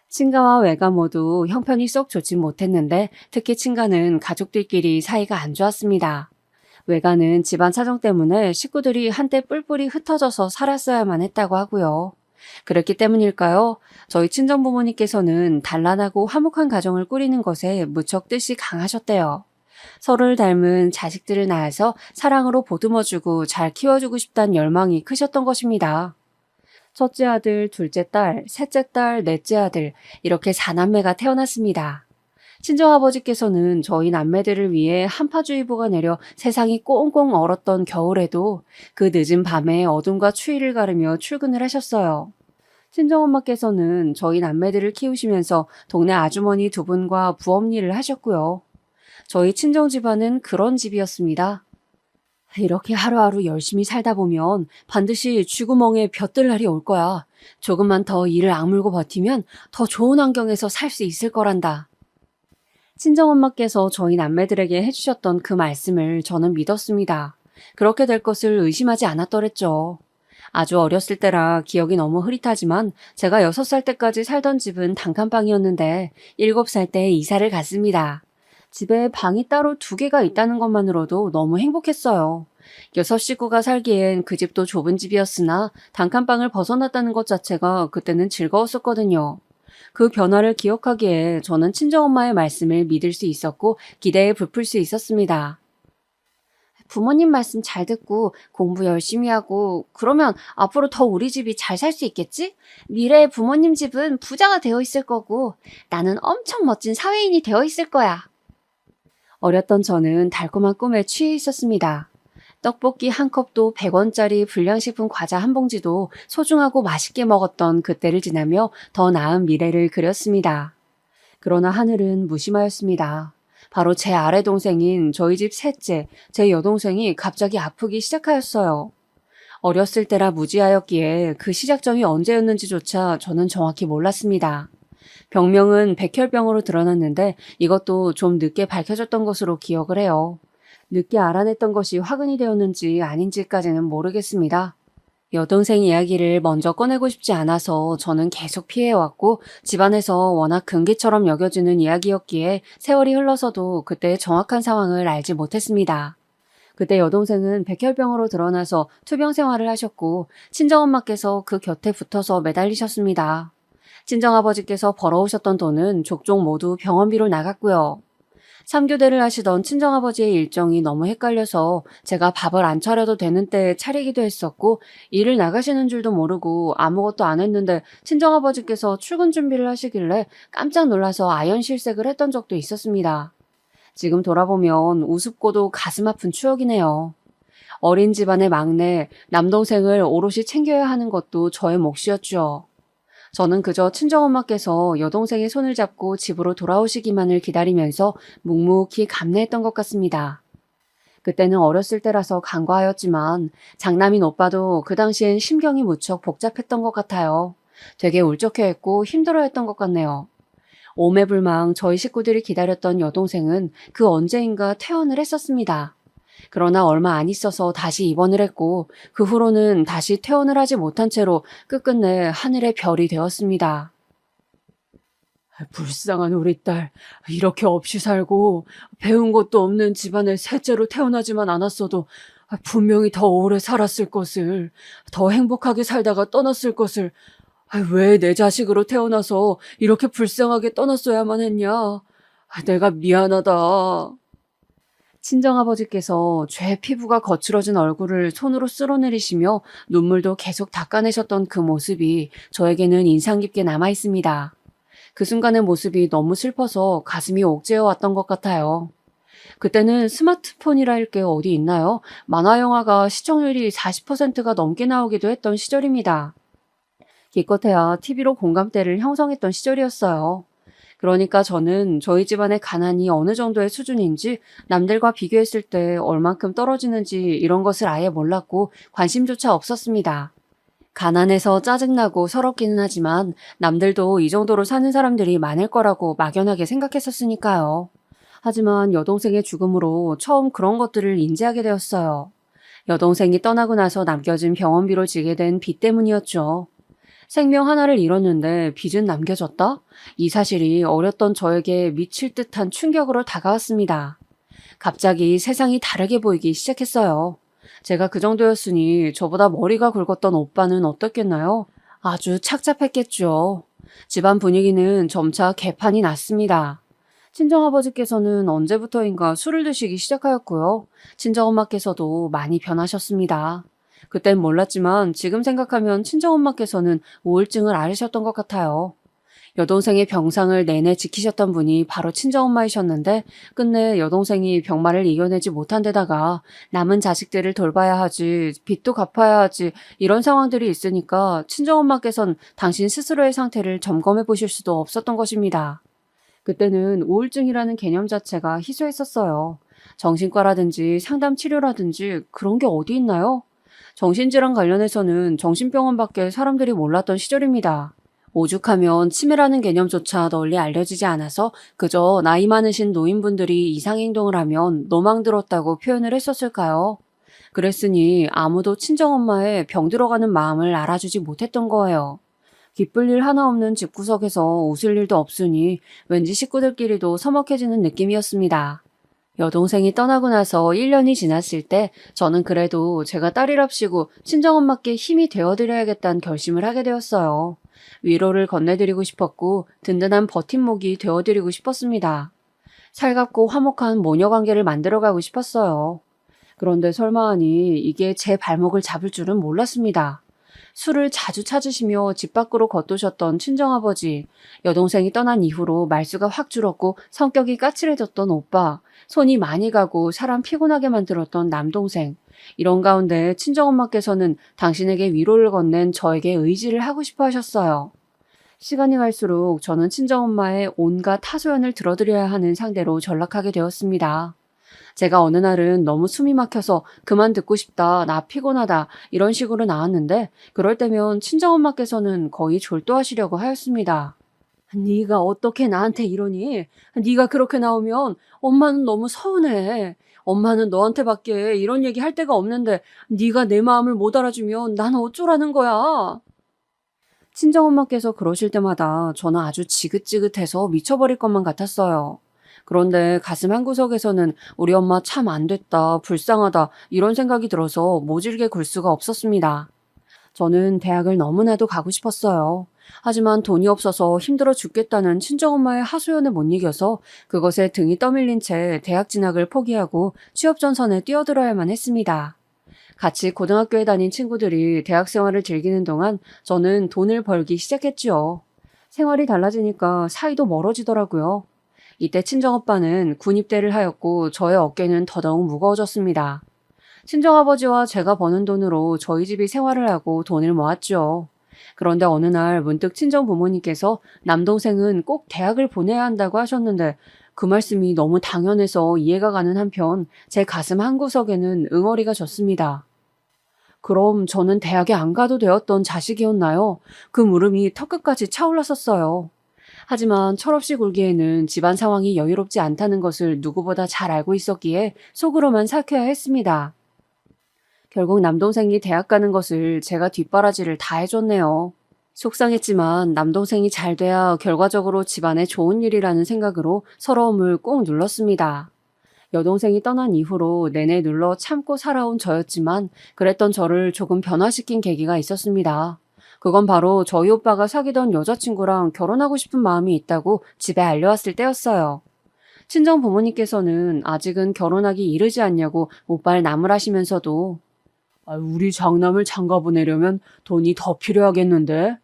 친가와 외가 모두 형편이 썩 좋진 못했는데 특히 친가는 가족들끼리 사이가 안 좋았습니다. 외가는 집안 사정 때문에 식구들이 한때 뿔뿔이 흩어져서 살았어야만 했다고 하고요. 그랬기 때문일까요? 저희 친정부모님께서는 단란하고 화목한 가정을 꾸리는 것에 무척 뜻이 강하셨대요. 서로를 닮은 자식들을 낳아서 사랑으로 보듬어주고 잘 키워주고 싶다는 열망이 크셨던 것입니다. 첫째 아들, 둘째 딸, 셋째 딸, 넷째 아들 이렇게 4남매가 태어났습니다. 친정아버지께서는 저희 남매들을 위해 한파주의보가 내려 세상이 꽁꽁 얼었던 겨울에도 그 늦은 밤에 어둠과 추위를 가르며 출근을 하셨어요. 친정엄마께서는 저희 남매들을 키우시면서 동네 아주머니 두 분과 부업 일을 하셨고요. 저희 친정 집안은 그런 집이었습니다. 이렇게 하루하루 열심히 살다 보면 반드시 쥐구멍에 벼뜰 날이 올 거야. 조금만 더 이를 악물고 버티면 더 좋은 환경에서 살 수 있을 거란다. 친정엄마께서 저희 남매들에게 해주셨던 그 말씀을 저는 믿었습니다. 그렇게 될 것을 의심하지 않았더랬죠. 아주 어렸을 때라 기억이 너무 흐릿하지만 제가 6살 때까지 살던 집은 단칸방이었는데 7살 때 이사를 갔습니다. 집에 방이 따로 2개가 있다는 것만으로도 너무 행복했어요. 6식구가 살기엔 그 집도 좁은 집이었으나 단칸방을 벗어났다는 것 자체가 그때는 즐거웠었거든요. 그 변화를 기억하기에 저는 친정엄마의 말씀을 믿을 수 있었고 기대에 부풀 수 있었습니다. 부모님 말씀 잘 듣고 공부 열심히 하고 그러면 앞으로 더 우리 집이 잘 살 수 있겠지? 미래의 부모님 집은 부자가 되어 있을 거고 나는 엄청 멋진 사회인이 되어 있을 거야. 어렸던 저는 달콤한 꿈에 취해 있었습니다. 떡볶이 한 컵도 100원짜리 불량식품 과자 한 봉지도 소중하고 맛있게 먹었던 그때를 지나며 더 나은 미래를 그렸습니다. 그러나 하늘은 무심하였습니다. 바로 제 아래 동생인 저희 집 셋째, 제 여동생이 갑자기 아프기 시작하였어요. 어렸을 때라 무지하였기에 그 시작점이 언제였는지조차 저는 정확히 몰랐습니다. 병명은 백혈병으로 드러났는데 이것도 좀 늦게 밝혀졌던 것으로 기억을 해요. 늦게 알아냈던 것이 화근이 되었는지 아닌지까지는 모르겠습니다. 여동생 이야기를 먼저 꺼내고 싶지 않아서 저는 계속 피해왔고 집안에서 워낙 금기처럼 여겨지는 이야기였기에 세월이 흘러서도 그때의 정확한 상황을 알지 못했습니다. 그때 여동생은 백혈병으로 드러나서 투병 생활을 하셨고 친정엄마께서 그 곁에 붙어서 매달리셨습니다. 친정아버지께서 벌어오셨던 돈은 족족 모두 병원비로 나갔고요. 3교대를 하시던 친정아버지의 일정이 너무 헷갈려서 제가 밥을 안 차려도 되는 때에 차리기도 했었고 일을 나가시는 줄도 모르고 아무것도 안 했는데 친정아버지께서 출근 준비를 하시길래 깜짝 놀라서 아연실색을 했던 적도 있었습니다. 지금 돌아보면 우습고도 가슴 아픈 추억이네요. 어린 집안의 막내, 남동생을 오롯이 챙겨야 하는 것도 저의 몫이었죠. 저는 그저 친정엄마께서 여동생의 손을 잡고 집으로 돌아오시기만을 기다리면서 묵묵히 감내했던 것 같습니다. 그때는 어렸을 때라서 간과하였지만 장남인 오빠도 그 당시엔 심경이 무척 복잡했던 것 같아요. 되게 울적해했고 힘들어했던 것 같네요. 오매불망 저희 식구들이 기다렸던 여동생은 그 언제인가 퇴원을 했었습니다. 그러나 얼마 안 있어서 다시 입원을 했고 그 후로는 다시 퇴원을 하지 못한 채로 끝끝내 하늘의 별이 되었습니다. 불쌍한 우리 딸. 이렇게 없이 살고 배운 것도 없는 집안에 셋째로 태어나지만 않았어도 분명히 더 오래 살았을 것을, 더 행복하게 살다가 떠났을 것을, 왜 내 자식으로 태어나서 이렇게 불쌍하게 떠났어야만 했냐. 내가 미안하다. 친정아버지께서 죄 피부가 거칠어진 얼굴을 손으로 쓸어내리시며 눈물도 계속 닦아내셨던 그 모습이 저에게는 인상 깊게 남아 있습니다. 그 순간의 모습이 너무 슬퍼서 가슴이 옥죄어 왔던 것 같아요. 그때는 스마트폰이랄 게 어디 있나요? 만화 영화가 시청률이 40%가 넘게 나오기도 했던 시절입니다. 기껏해야 TV로 공감대를 형성했던 시절이었어요. 그러니까 저는 저희 집안의 가난이 어느 정도의 수준인지, 남들과 비교했을 때 얼만큼 떨어지는지 이런 것을 아예 몰랐고 관심조차 없었습니다. 가난해서 짜증나고 서럽기는 하지만 남들도 이 정도로 사는 사람들이 많을 거라고 막연하게 생각했었으니까요. 하지만 여동생의 죽음으로 처음 그런 것들을 인지하게 되었어요. 여동생이 떠나고 나서 남겨진 병원비로 지게 된 빚 때문이었죠. 생명 하나를 잃었는데 빚은 남겨졌다? 이 사실이 어렸던 저에게 미칠 듯한 충격으로 다가왔습니다. 갑자기 세상이 다르게 보이기 시작했어요. 제가 그 정도였으니 저보다 머리가 굵었던 오빠는 어떻겠나요? 아주 착잡했겠죠. 집안 분위기는 점차 개판이 났습니다. 친정아버지께서는 언제부터인가 술을 드시기 시작하였고요. 친정엄마께서도 많이 변하셨습니다. 그땐 몰랐지만 지금 생각하면 친정엄마께서는 우울증을 앓으셨던 것 같아요. 여동생의 병상을 내내 지키셨던 분이 바로 친정엄마이셨는데 끝내 여동생이 병마를 이겨내지 못한 데다가 남은 자식들을 돌봐야 하지, 빚도 갚아야 하지, 이런 상황들이 있으니까 친정엄마께서는 당신 스스로의 상태를 점검해 보실 수도 없었던 것입니다. 그때는 우울증이라는 개념 자체가 희소했었어요. 정신과라든지 상담 치료라든지 그런 게 어디 있나요? 정신질환 관련해서는 정신병원밖에 사람들이 몰랐던 시절입니다. 오죽하면 치매라는 개념조차 널리 알려지지 않아서 그저 나이 많으신 노인분들이 이상행동을 하면 노망 들었다고 표현을 했었을까요? 그랬으니 아무도 친정엄마의 병 들어가는 마음을 알아주지 못했던 거예요. 기쁠 일 하나 없는 집구석에서 웃을 일도 없으니 왠지 식구들끼리도 서먹해지는 느낌이었습니다. 여동생이 떠나고 나서 1년이 지났을 때 저는 그래도 제가 딸이랍시고 친정엄마께 힘이 되어드려야겠다는 결심을 하게 되었어요. 위로를 건네드리고 싶었고 든든한 버팀목이 되어드리고 싶었습니다. 살갑고 화목한 모녀관계를 만들어가고 싶었어요. 그런데 설마하니 이게 제 발목을 잡을 줄은 몰랐습니다. 술을 자주 찾으시며 집 밖으로 걷도셨던 친정아버지, 여동생이 떠난 이후로 말수가 확 줄었고 성격이 까칠해졌던 오빠, 손이 많이 가고 사람 피곤하게 만들었던 남동생, 이런 가운데 친정엄마께서는 당신에게 위로를 건넨 저에게 의지를 하고 싶어 하셨어요. 시간이 갈수록 저는 친정엄마의 온갖 하소연을 들어드려야 하는 상대로 전락하게 되었습니다. 제가 어느 날은 너무 숨이 막혀서 그만 듣고 싶다, 나 피곤하다 이런 식으로 나왔는데 그럴 때면 친정엄마께서는 거의 졸도하시려고 하였습니다. 네가 어떻게 나한테 이러니? 네가 그렇게 나오면 엄마는 너무 서운해. 엄마는 너한테밖에 이런 얘기 할 데가 없는데 네가 내 마음을 못 알아주면 난 어쩌라는 거야? 친정엄마께서 그러실 때마다 저는 아주 지긋지긋해서 미쳐버릴 것만 같았어요. 그런데 가슴 한구석에서는 우리 엄마 참 안 됐다, 불쌍하다 이런 생각이 들어서 모질게 굴 수가 없었습니다. 저는 대학을 너무나도 가고 싶었어요. 하지만 돈이 없어서 힘들어 죽겠다는 친정엄마의 하소연에 못 이겨서 그것에 등이 떠밀린 채 대학 진학을 포기하고 취업 전선에 뛰어들어야만 했습니다. 같이 고등학교에 다닌 친구들이 대학 생활을 즐기는 동안 저는 돈을 벌기 시작했지요. 생활이 달라지니까 사이도 멀어지더라고요. 이때 친정오빠는 군입대를 하였고 저의 어깨는 더더욱 무거워졌습니다. 친정아버지와 제가 버는 돈으로 저희 집이 생활을 하고 돈을 모았죠. 그런데 어느 날 문득 친정부모님께서 남동생은 꼭 대학을 보내야 한다고 하셨는데 그 말씀이 너무 당연해서 이해가 가는 한편 제 가슴 한구석에는 응어리가 졌습니다. 그럼 저는 대학에 안 가도 되었던 자식이었나요? 그 물음이 턱끝까지 차올랐었어요. 하지만 철없이 굴기에는 집안 상황이 여유롭지 않다는 것을 누구보다 잘 알고 있었기에 속으로만 삭혀야 했습니다. 결국 남동생이 대학 가는 것을 제가 뒷바라지를 다 해줬네요. 속상했지만 남동생이 잘 돼야 결과적으로 집안에 좋은 일이라는 생각으로 서러움을 꾹 눌렀습니다. 여동생이 떠난 이후로 내내 눌러 참고 살아온 저였지만 그랬던 저를 조금 변화시킨 계기가 있었습니다. 그건 바로 저희 오빠가 사귀던 여자친구랑 결혼하고 싶은 마음이 있다고 집에 알려왔을 때였어요. 친정 부모님께서는 아직은 결혼하기 이르지 않냐고 못발 나무라시면서도 우리 장남을 장가 보내려면 돈이 더 필요하겠는데?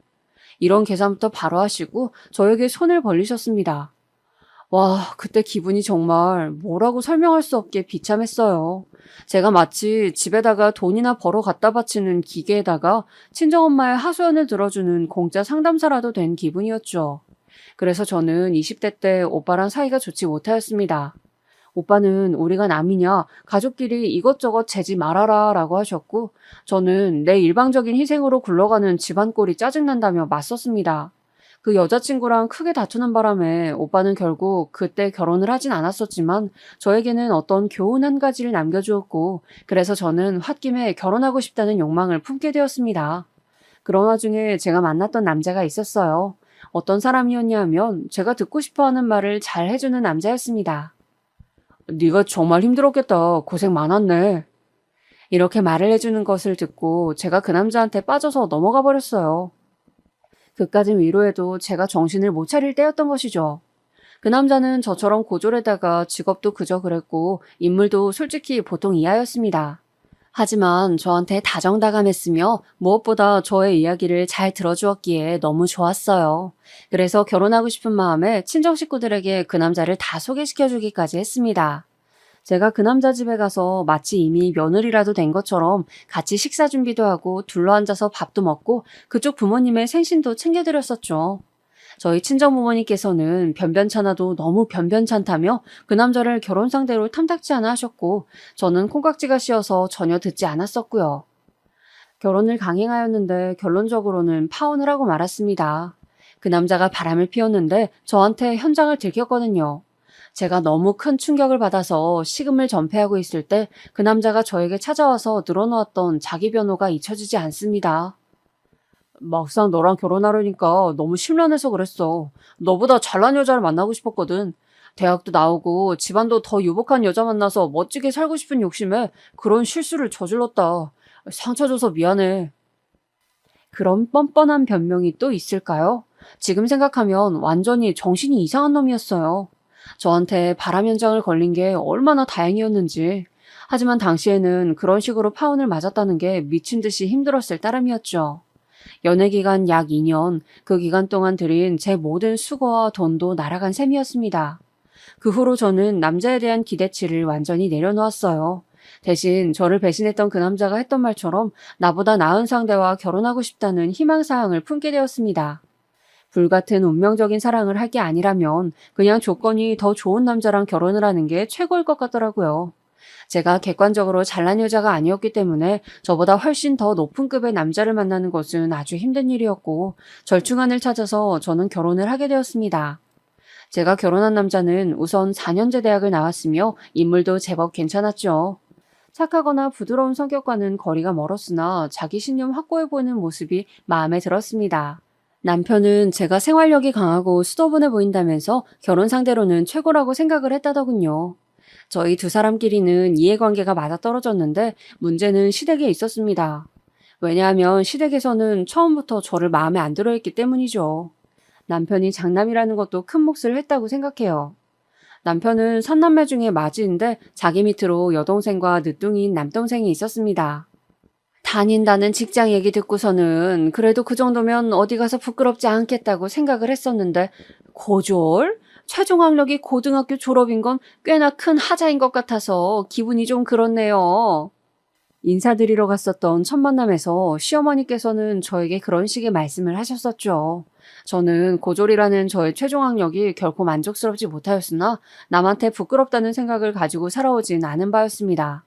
이런 계산부터 바로 하시고 저에게 손을 벌리셨습니다. 와, 그때 기분이 정말 뭐라고 설명할 수 없게 비참했어요. 제가 마치 집에다가 돈이나 벌어 갖다 바치는 기계에다가 친정엄마의 하소연을 들어주는 공짜 상담사라도 된 기분이었죠. 그래서 저는 20대 때 오빠랑 사이가 좋지 못하였습니다. 오빠는 우리가 남이냐, 가족끼리 이것저것 재지 말아라 라고 하셨고, 저는 내 일방적인 희생으로 굴러가는 집안 꼴이 짜증난다며 맞섰습니다. 그 여자친구랑 크게 다투는 바람에 오빠는 결국 그때 결혼을 하진 않았었지만 저에게는 어떤 교훈 한 가지를 남겨주었고, 그래서 저는 홧김에 결혼하고 싶다는 욕망을 품게 되었습니다. 그런 와중에 제가 만났던 남자가 있었어요. 어떤 사람이었냐 하면 제가 듣고 싶어하는 말을 잘 해주는 남자였습니다. 네가 정말 힘들었겠다. 고생 많았네. 이렇게 말을 해주는 것을 듣고 제가 그 남자한테 빠져서 넘어가 버렸어요. 그까진 위로해도 제가 정신을 못 차릴 때였던 것이죠. 그 남자는 저처럼 고졸에다가 직업도 그저 그랬고 인물도 솔직히 보통 이하였습니다. 하지만 저한테 다정다감했으며 무엇보다 저의 이야기를 잘 들어주었기에 너무 좋았어요. 그래서 결혼하고 싶은 마음에 친정 식구들에게 그 남자를 다 소개시켜주기까지 했습니다. 제가 그 남자 집에 가서 마치 이미 며느리라도 된 것처럼 같이 식사 준비도 하고 둘러앉아서 밥도 먹고 그쪽 부모님의 생신도 챙겨드렸었죠. 저희 친정부모님께서는 변변찮아도 너무 변변찮다며 그 남자를 결혼 상대로 탐탁지 않아 하셨고 저는 콩깍지가 씌어서 전혀 듣지 않았었고요. 결혼을 강행하였는데 결론적으로는 파혼을 하고 말았습니다. 그 남자가 바람을 피웠는데 저한테 현장을 들켰거든요. 제가 너무 큰 충격을 받아서 식음을 전폐하고 있을 때 그 남자가 저에게 찾아와서 늘어놓았던 자기 변호가 잊혀지지 않습니다. 막상 너랑 결혼하려니까 너무 심란해서 그랬어. 너보다 잘난 여자를 만나고 싶었거든. 대학도 나오고 집안도 더 유복한 여자 만나서 멋지게 살고 싶은 욕심에 그런 실수를 저질렀다. 상처 줘서 미안해. 그런 뻔뻔한 변명이 또 있을까요? 지금 생각하면 완전히 정신이 이상한 놈이었어요. 저한테 바람 현장을 걸린 게 얼마나 다행이었는지. 하지만 당시에는 그런 식으로 파혼을 맞았다는 게 미친 듯이 힘들었을 따름이었죠. 연애 기간 약 2년, 그 기간 동안 들인 제 모든 수고와 돈도 날아간 셈이었습니다. 그 후로 저는 남자에 대한 기대치를 완전히 내려놓았어요. 대신 저를 배신했던 그 남자가 했던 말처럼 나보다 나은 상대와 결혼하고 싶다는 희망사항을 품게 되었습니다. 불같은 운명적인 사랑을 할 게 아니라면 그냥 조건이 더 좋은 남자랑 결혼을 하는 게 최고일 것 같더라고요. 제가 객관적으로 잘난 여자가 아니었기 때문에 저보다 훨씬 더 높은 급의 남자를 만나는 것은 아주 힘든 일이었고 절충안을 찾아서 저는 결혼을 하게 되었습니다. 제가 결혼한 남자는 우선 4년제 대학을 나왔으며 인물도 제법 괜찮았죠. 착하거나 부드러운 성격과는 거리가 멀었으나 자기 신념 확고해 보이는 모습이 마음에 들었습니다. 남편은 제가 생활력이 강하고 수더분해 보인다면서 결혼 상대로는 최고라고 생각을 했다더군요. 저희 두 사람끼리는 이해관계가 맞아떨어졌는데 문제는 시댁에 있었습니다. 왜냐하면 시댁에서는 처음부터 저를 마음에 안 들어했기 때문이죠. 남편이 장남이라는 것도 큰 몫을 했다고 생각해요. 남편은 3남매 중에 맞이인데 자기 밑으로 여동생과 늦둥이인 남동생이 있었습니다. 다닌다는 직장 얘기 듣고서는 그래도 그 정도면 어디 가서 부끄럽지 않겠다고 생각을 했었는데 고졸? 최종 학력이 고등학교 졸업인 건 꽤나 큰 하자인 것 같아서 기분이 좀 그렇네요. 인사드리러 갔었던 첫 만남에서 시어머니께서는 저에게 그런 식의 말씀을 하셨었죠. 저는 고졸이라는 저의 최종 학력이 결코 만족스럽지 못하였으나 남한테 부끄럽다는 생각을 가지고 살아오진 않은 바였습니다.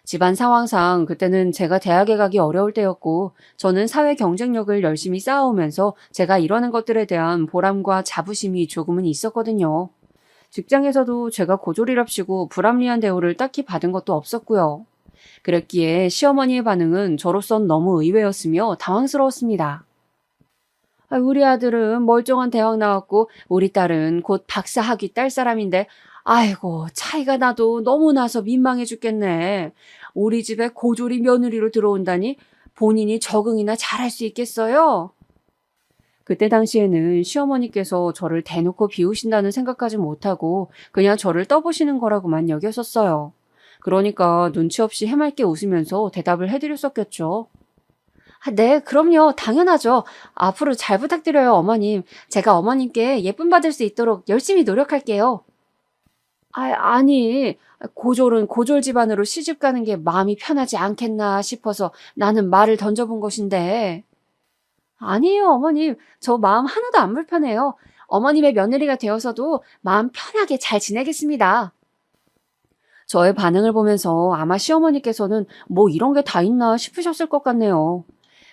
집안 상황상 그때는 제가 대학에 가기 어려울 때였고 저는 사회 경쟁력을 열심히 쌓아오면서 제가 이러는 것들에 대한 보람과 자부심이 조금은 있었거든요. 직장에서도 제가 고졸이랍시고 불합리한 대우를 딱히 받은 것도 없었고요. 그랬기에 시어머니의 반응은 저로선 너무 의외였으며 당황스러웠습니다. 우리 아들은 멀쩡한 대학 나왔고 우리 딸은 곧 박사 학위 딸 사람인데 아이고 차이가 나도 너무 나서 민망해 죽겠네. 우리 집에 고졸이 며느리로 들어온다니 본인이 적응이나 잘할 수 있겠어요? 그때 당시에는 시어머니께서 저를 대놓고 비우신다는 생각까지 못하고 그냥 저를 떠보시는 거라고만 여겼었어요. 그러니까 눈치 없이 해맑게 웃으면서 대답을 해드렸었겠죠. 네, 그럼요. 당연하죠. 앞으로 잘 부탁드려요, 어머님. 제가 어머님께 예쁨 받을 수 있도록 열심히 노력할게요. 아니, 고졸은 고졸 집안으로 시집 가는 게 마음이 편하지 않겠나 싶어서 나는 말을 던져본 것인데. 아니에요, 어머님. 저 마음 하나도 안 불편해요. 어머님의 며느리가 되어서도 마음 편하게 잘 지내겠습니다. 저의 반응을 보면서 아마 시어머니께서는 뭐 이런 게 다 있나 싶으셨을 것 같네요.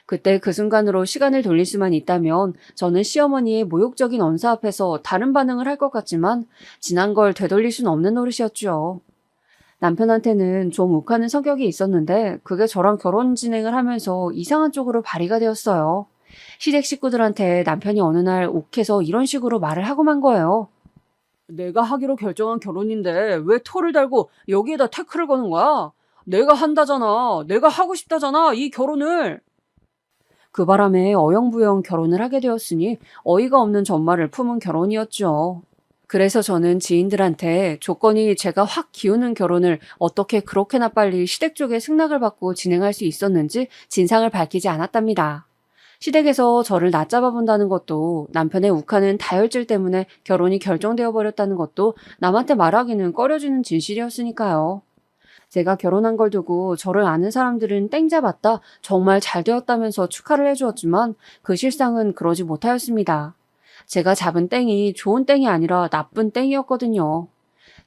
그때 그 순간으로 시간을 돌릴 수만 있다면 저는 시어머니의 모욕적인 언사 앞에서 다른 반응을 할 것 같지만 지난 걸 되돌릴 순 없는 노릇이었죠. 남편한테는 좀 욱하는 성격이 있었는데 그게 저랑 결혼 진행을 하면서 이상한 쪽으로 발휘가 되었어요. 시댁 식구들한테 남편이 어느 날 욱해서 이런 식으로 말을 하고 만 거예요. 내가 하기로 결정한 결혼인데 왜 토를 달고 여기에다 태클을 거는 거야? 내가 한다잖아. 내가 하고 싶다잖아. 이 결혼을. 그 바람에 어영부영 결혼을 하게 되었으니 어이가 없는 전말을 품은 결혼이었죠. 그래서 저는 지인들한테 조건이 제가 확 기우는 결혼을 어떻게 그렇게나 빨리 시댁 쪽에 승낙을 받고 진행할 수 있었는지 진상을 밝히지 않았답니다. 시댁에서 저를 낮잡아 본다는 것도 남편의 욱하는 다혈질 때문에 결혼이 결정되어 버렸다는 것도 남한테 말하기는 꺼려지는 진실이었으니까요. 제가 결혼한 걸 두고 저를 아는 사람들은 땡 잡았다, 정말 잘 되었다면서 축하를 해주었지만 그 실상은 그러지 못하였습니다. 제가 잡은 땡이 좋은 땡이 아니라 나쁜 땡이었거든요.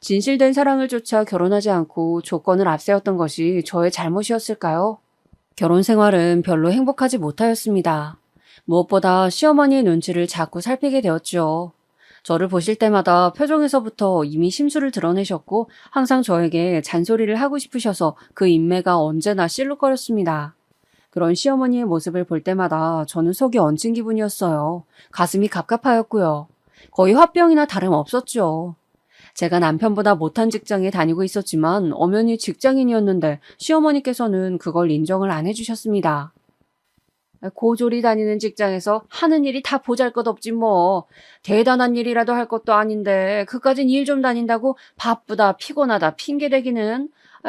진실된 사랑을 쫓아 결혼하지 않고 조건을 앞세웠던 것이 저의 잘못이었을까요? 결혼 생활은 별로 행복하지 못하였습니다. 무엇보다 시어머니의 눈치를 자꾸 살피게 되었죠. 저를 보실 때마다 표정에서부터 이미 심술을 드러내셨고 항상 저에게 잔소리를 하고 싶으셔서 그 인매가 언제나 실룩거렸습니다. 그런 시어머니의 모습을 볼 때마다 저는 속이 얹힌 기분이었어요. 가슴이 갑갑하였고요. 거의 화병이나 다름없었죠. 제가 남편보다 못한 직장에 다니고 있었지만 엄연히 직장인이었는데 시어머니께서는 그걸 인정을 안 해주셨습니다. 고졸이 다니는 직장에서 하는 일이 다 보잘것없지 뭐. 대단한 일이라도 할 것도 아닌데 그까진 일 좀 다닌다고 바쁘다 피곤하다 핑계대기는.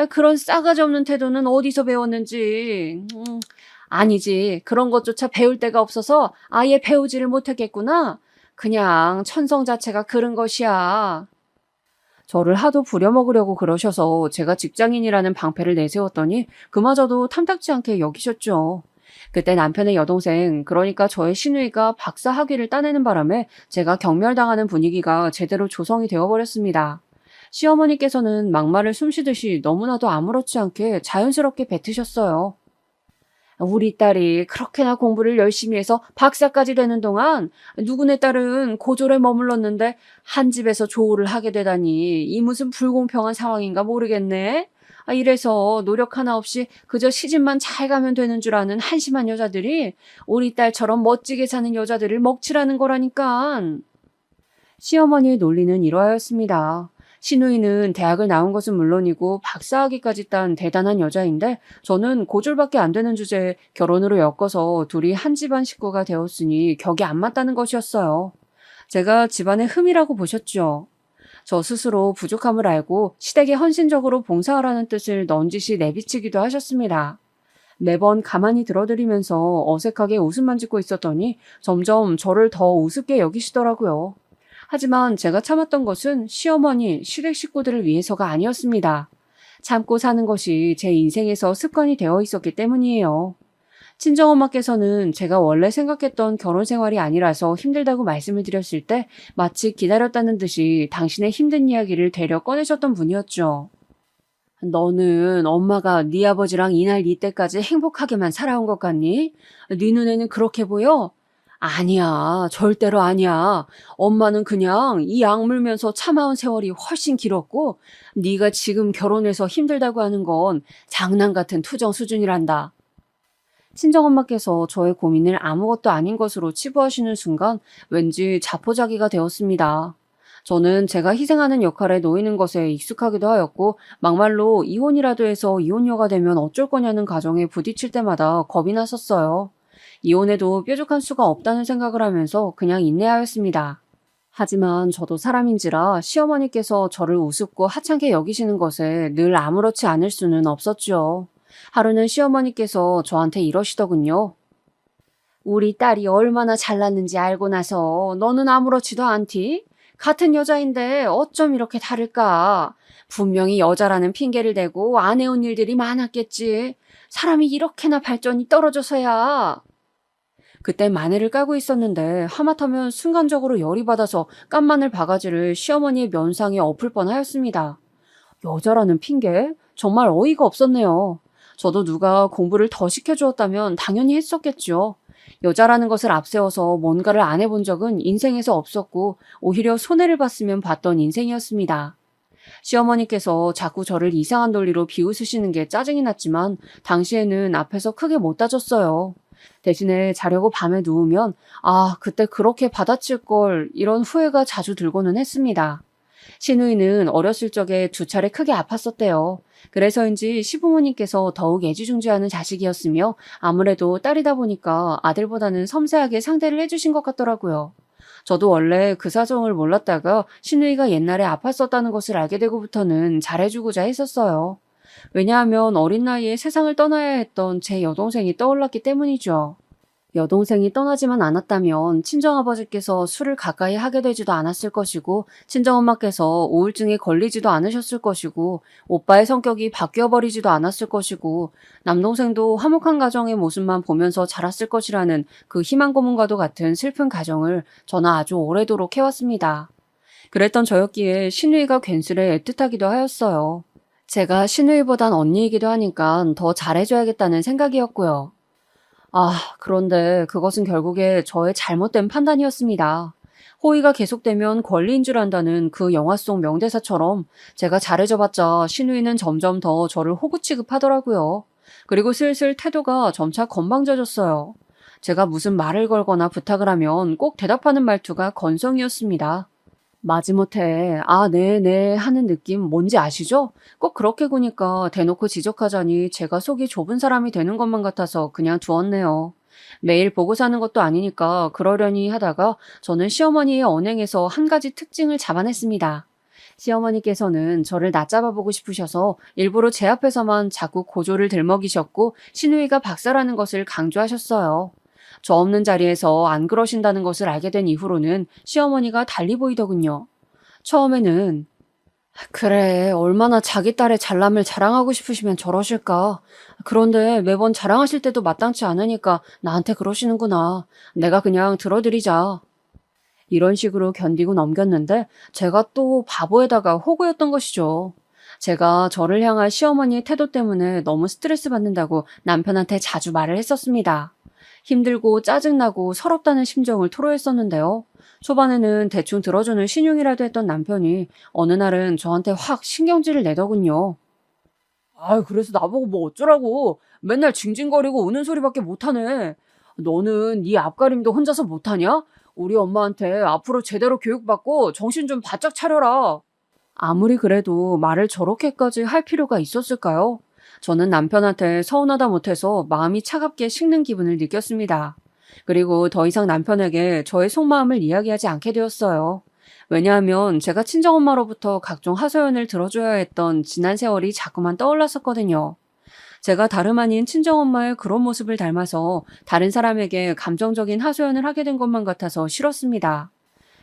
그런 싸가지 없는 태도는 어디서 배웠는지. 아니지. 그런 것조차 배울 데가 없어서 아예 배우지를 못했겠구나. 그냥 천성 자체가 그런 것이야. 저를 하도 부려먹으려고 그러셔서 제가 직장인이라는 방패를 내세웠더니 그마저도 탐탁지 않게 여기셨죠. 그때 남편의 여동생, 그러니까 저의 시누이가 박사 학위를 따내는 바람에 제가 경멸당하는 분위기가 제대로 조성이 되어버렸습니다. 시어머니께서는 막말을 숨쉬듯이 너무나도 아무렇지 않게 자연스럽게 뱉으셨어요. 우리 딸이 그렇게나 공부를 열심히 해서 박사까지 되는 동안 누구네 딸은 고졸에 머물렀는데 한 집에서 조우를 하게 되다니 이 무슨 불공평한 상황인가 모르겠네. 이래서 노력 하나 없이 그저 시집만 잘 가면 되는 줄 아는 한심한 여자들이 우리 딸처럼 멋지게 사는 여자들을 먹칠하는 거라니까. 시어머니의 논리는 이러하였습니다. 시누이는 대학을 나온 것은 물론이고 박사학위까지 딴 대단한 여자인데 저는 고졸밖에 안 되는 주제에 결혼으로 엮어서 둘이 한 집안 식구가 되었으니 격이 안 맞다는 것이었어요. 제가 집안의 흠이라고 보셨죠. 저 스스로 부족함을 알고 시댁에 헌신적으로 봉사하라는 뜻을 넌지시 내비치기도 하셨습니다. 매번 가만히 들어드리면서 어색하게 웃음만 짓고 있었더니 점점 저를 더 우습게 여기시더라고요. 하지만 제가 참았던 것은 시어머니, 시댁 식구들을 위해서가 아니었습니다. 참고 사는 것이 제 인생에서 습관이 되어 있었기 때문이에요. 친정엄마께서는 제가 원래 생각했던 결혼 생활이 아니라서 힘들다고 말씀을 드렸을 때 마치 기다렸다는 듯이 당신의 힘든 이야기를 되려 꺼내셨던 분이었죠. 너는 엄마가 네 아버지랑 이날 이때까지 행복하게만 살아온 것 같니? 네 눈에는 그렇게 보여? 아니야, 절대로 아니야. 엄마는 그냥 이 악물면서 참아온 세월이 훨씬 길었고 네가 지금 결혼해서 힘들다고 하는 건 장난 같은 투정 수준이란다. 친정엄마께서 저의 고민을 아무것도 아닌 것으로 치부하시는 순간 왠지 자포자기가 되었습니다. 저는 제가 희생하는 역할에 놓이는 것에 익숙하기도 하였고 막말로 이혼이라도 해서 이혼녀가 되면 어쩔 거냐는 가정에 부딪힐 때마다 겁이 났었어요. 이혼해도 뾰족한 수가 없다는 생각을 하면서 그냥 인내하였습니다. 하지만 저도 사람인지라 시어머니께서 저를 우습고 하찮게 여기시는 것에 늘 아무렇지 않을 수는 없었죠. 하루는 시어머니께서 저한테 이러시더군요. 우리 딸이 얼마나 잘났는지 알고 나서 너는 아무렇지도 않디? 같은 여자인데 어쩜 이렇게 다를까? 분명히 여자라는 핑계를 대고 안 해온 일들이 많았겠지. 사람이 이렇게나 발전이 떨어져서야. 그때 마늘을 까고 있었는데 하마터면 순간적으로 열이 받아서 깐 마늘 바가지를 시어머니의 면상에 엎을 뻔하였습니다. 여자라는 핑계? 정말 어이가 없었네요. 저도 누가 공부를 더 시켜주었다면 당연히 했었겠죠. 여자라는 것을 앞세워서 뭔가를 안 해본 적은 인생에서 없었고 오히려 손해를 봤으면 봤던 인생이었습니다. 시어머니께서 자꾸 저를 이상한 논리로 비웃으시는 게 짜증이 났지만 당시에는 앞에서 크게 못 따졌어요. 대신에 자려고 밤에 누우면 그때 그렇게 받아칠 걸 이런 후회가 자주 들고는 했습니다. 시누이는 어렸을 적에 2차례 크게 아팠었대요. 그래서인지 시부모님께서 더욱 애지중지하는 자식이었으며 아무래도 딸이다 보니까 아들보다는 섬세하게 상대를 해주신 것 같더라고요. 저도 원래 그 사정을 몰랐다가 시누이가 옛날에 아팠었다는 것을 알게 되고부터는 잘해주고자 했었어요. 왜냐하면 어린 나이에 세상을 떠나야 했던 제 여동생이 떠올랐기 때문이죠. 여동생이 떠나지만 않았다면 친정아버지께서 술을 가까이 하게 되지도 않았을 것이고 친정엄마께서 우울증에 걸리지도 않으셨을 것이고 오빠의 성격이 바뀌어버리지도 않았을 것이고 남동생도 화목한 가정의 모습만 보면서 자랐을 것이라는 그 희망 고문과도 같은 슬픈 가정을 저는 아주 오래도록 해왔습니다. 그랬던 저였기에 시누이가 괜스레 애틋하기도 하였어요. 제가 시누이보단 언니이기도 하니까 더 잘해줘야겠다는 생각이었고요. 그런데 그것은 결국에 저의 잘못된 판단이었습니다. 호의가 계속되면 권리인 줄 안다는 그 영화 속 명대사처럼 제가 잘해줘봤자 시누이는 점점 더 저를 호구 취급하더라고요. 그리고 슬슬 태도가 점차 건방져졌어요. 제가 무슨 말을 걸거나 부탁을 하면 꼭 대답하는 말투가 건성이었습니다. 마지못해 네네 하는 느낌 뭔지 아시죠? 꼭 그렇게 구니까 대놓고 지적하자니 제가 속이 좁은 사람이 되는 것만 같아서 그냥 두었네요. 매일 보고 사는 것도 아니니까 그러려니 하다가 저는 시어머니의 언행에서 한 가지 특징을 잡아냈습니다. 시어머니께서는 저를 낮잡아보고 싶으셔서 일부러 제 앞에서만 자꾸 고조를 들먹이셨고 시누이가 박사라는 것을 강조하셨어요. 저 없는 자리에서 안 그러신다는 것을 알게 된 이후로는 시어머니가 달리 보이더군요. 처음에는 그래, 얼마나 자기 딸의 잘남을 자랑하고 싶으시면 저러실까. 그런데 매번 자랑하실 때도 마땅치 않으니까 나한테 그러시는구나. 내가 그냥 들어드리자. 이런 식으로 견디고 넘겼는데 제가 또 바보에다가 호구였던 것이죠. 제가 저를 향한 시어머니의 태도 때문에 너무 스트레스 받는다고 남편한테 자주 말을 했었습니다. 힘들고 짜증나고 서럽다는 심정을 토로했었는데요. 초반에는 대충 들어주는 신용이라도 했던 남편이 어느 날은 저한테 확 신경질을 내더군요. 그래서 나보고 뭐 어쩌라고. 맨날 징징거리고 우는 소리밖에 못하네. 너는 네 앞가림도 혼자서 못하냐? 우리 엄마한테 앞으로 제대로 교육받고 정신 좀 바짝 차려라. 아무리 그래도 말을 저렇게까지 할 필요가 있었을까요? 저는 남편한테 서운하다 못해서 마음이 차갑게 식는 기분을 느꼈습니다. 그리고 더 이상 남편에게 저의 속마음을 이야기하지 않게 되었어요. 왜냐하면 제가 친정엄마로부터 각종 하소연을 들어줘야 했던 지난 세월이 자꾸만 떠올랐었거든요. 제가 다름 아닌 친정엄마의 그런 모습을 닮아서 다른 사람에게 감정적인 하소연을 하게 된 것만 같아서 싫었습니다.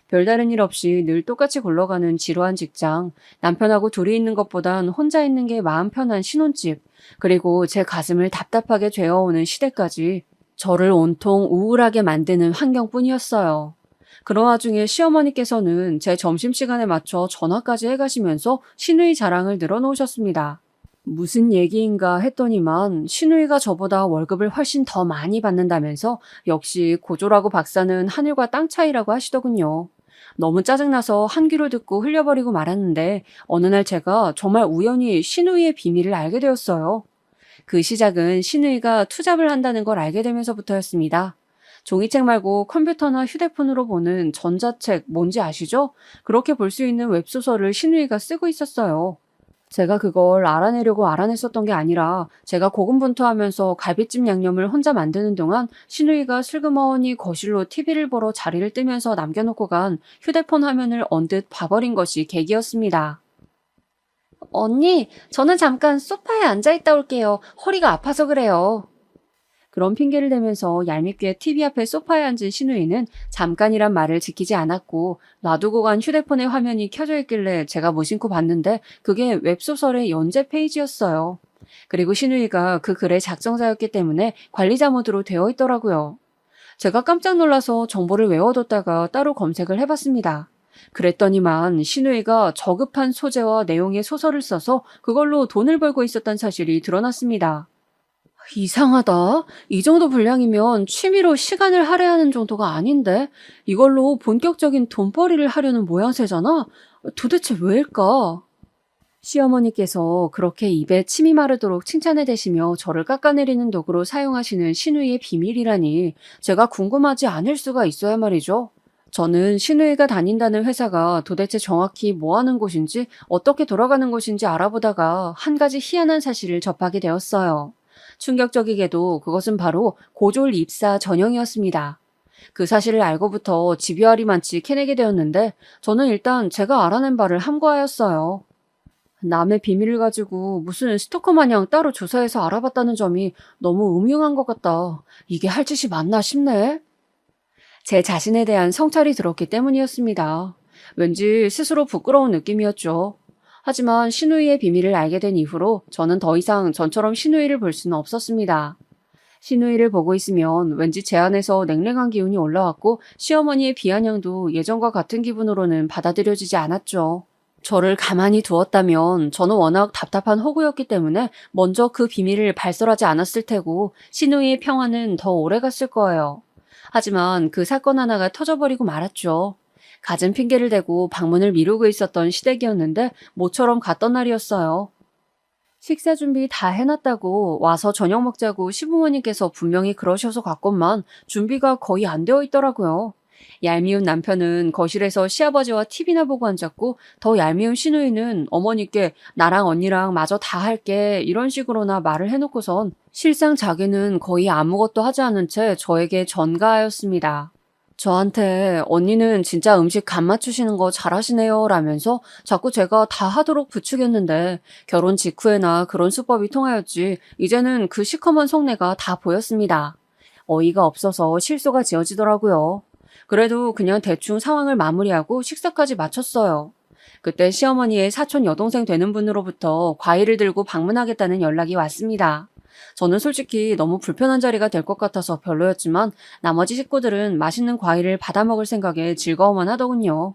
별다른 일 없이 늘 똑같이 굴러가는 지루한 직장, 남편하고 둘이 있는 것보단 혼자 있는 게 마음 편한 신혼집, 그리고 제 가슴을 답답하게 죄어오는 시대까지 저를 온통 우울하게 만드는 환경뿐이었어요. 그런 와중에 시어머니께서는 제 점심시간에 맞춰 전화까지 해가시면서 시누이 자랑을 늘어놓으셨습니다. 무슨 얘기인가 했더니만 시누이가 저보다 월급을 훨씬 더 많이 받는다면서 역시 고조라고 박사는 하늘과 땅 차이라고 하시더군요. 너무 짜증나서 한 귀로 듣고 흘려버리고 말았는데 어느 날 제가 정말 우연히 시누이의 비밀을 알게 되었어요. 그 시작은 신우이가 투잡을 한다는 걸 알게 되면서부터였습니다. 종이책 말고 컴퓨터나 휴대폰으로 보는 전자책 뭔지 아시죠? 그렇게 볼 수 있는 웹소설을 신우이가 쓰고 있었어요. 제가 그걸 알아내려고 알아냈었던 게 아니라 제가 고군분투하면서 갈비찜 양념을 혼자 만드는 동안 신우이가 슬그머니 거실로 TV를 보러 자리를 뜨면서 남겨놓고 간 휴대폰 화면을 언뜻 봐버린 것이 계기였습니다. 언니, 저는 잠깐 소파에 앉아있다 올게요. 허리가 아파서 그래요. 그런 핑계를 대면서 얄밉게 TV 앞에 소파에 앉은 신우이는 잠깐이란 말을 지키지 않았고 놔두고 간 휴대폰의 화면이 켜져 있길래 제가 무심코 봤는데 그게 웹소설의 연재 페이지였어요. 그리고 신우이가 그 글의 작성자였기 때문에 관리자 모드로 되어 있더라고요. 제가 깜짝 놀라서 정보를 외워뒀다가 따로 검색을 해봤습니다. 그랬더니만 신우이가 저급한 소재와 내용의 소설을 써서 그걸로 돈을 벌고 있었던 사실이 드러났습니다. 이상하다. 이 정도 분량이면 취미로 시간을 할애하는 정도가 아닌데 이걸로 본격적인 돈벌이를 하려는 모양새잖아? 도대체 왜일까? 시어머니께서 그렇게 입에 침이 마르도록 칭찬을 대시며 저를 깎아내리는 도구로 사용하시는 신우이의 비밀이라니 제가 궁금하지 않을 수가 있어야 말이죠. 저는 신우이가 다닌다는 회사가 도대체 정확히 뭐 하는 곳인지 어떻게 돌아가는 곳인지 알아보다가 한 가지 희한한 사실을 접하게 되었어요. 충격적이게도 그것은 바로 고졸 입사 전형이었습니다. 그 사실을 알고부터 집요하리만치 캐내게 되었는데 저는 일단 제가 알아낸 바를 함구하였어요. 남의 비밀을 가지고 무슨 스토커 마냥 따로 조사해서 알아봤다는 점이 너무 음흉한 것 같다. 이게 할 짓이 맞나 싶네. 제 자신에 대한 성찰이 들었기 때문이었습니다. 왠지 스스로 부끄러운 느낌이었죠. 하지만 신우이의 비밀을 알게 된 이후로 저는 더 이상 전처럼 신우이를 볼 수는 없었습니다. 신우이를 보고 있으면 왠지 제 안에서 냉랭한 기운이 올라왔고 시어머니의 비아냥도 예전과 같은 기분으로는 받아들여지지 않았죠. 저를 가만히 두었다면 저는 워낙 답답한 호구였기 때문에 먼저 그 비밀을 발설하지 않았을 테고 신우이의 평화는 더 오래갔을 거예요. 하지만 그 사건 하나가 터져버리고 말았죠. 갖은 핑계를 대고 방문을 미루고 있었던 시댁이었는데 모처럼 갔던 날이었어요. 식사 준비 다 해놨다고 와서 저녁 먹자고 시부모님께서 분명히 그러셔서 갔건만 준비가 거의 안 되어 있더라고요. 얄미운 남편은 거실에서 시아버지와 TV나 보고 앉았고 더 얄미운 시누이는 어머니께 나랑 언니랑 마저 다 할게 이런 식으로나 말을 해놓고선 실상 자기는 거의 아무것도 하지 않은 채 저에게 전가하였습니다. 저한테 언니는 진짜 음식 간 맞추시는 거 잘하시네요 라면서 자꾸 제가 다 하도록 부추겼는데 결혼 직후에나 그런 수법이 통하였지 이제는 그 시커먼 속내가 다 보였습니다. 어이가 없어서 실소가 지어지더라고요. 그래도 그냥 대충 상황을 마무리하고 식사까지 마쳤어요. 그때 시어머니의 사촌 여동생 되는 분으로부터 과일을 들고 방문하겠다는 연락이 왔습니다. 저는 솔직히 너무 불편한 자리가 될 것 같아서 별로였지만 나머지 식구들은 맛있는 과일을 받아 먹을 생각에 즐거워만 하더군요.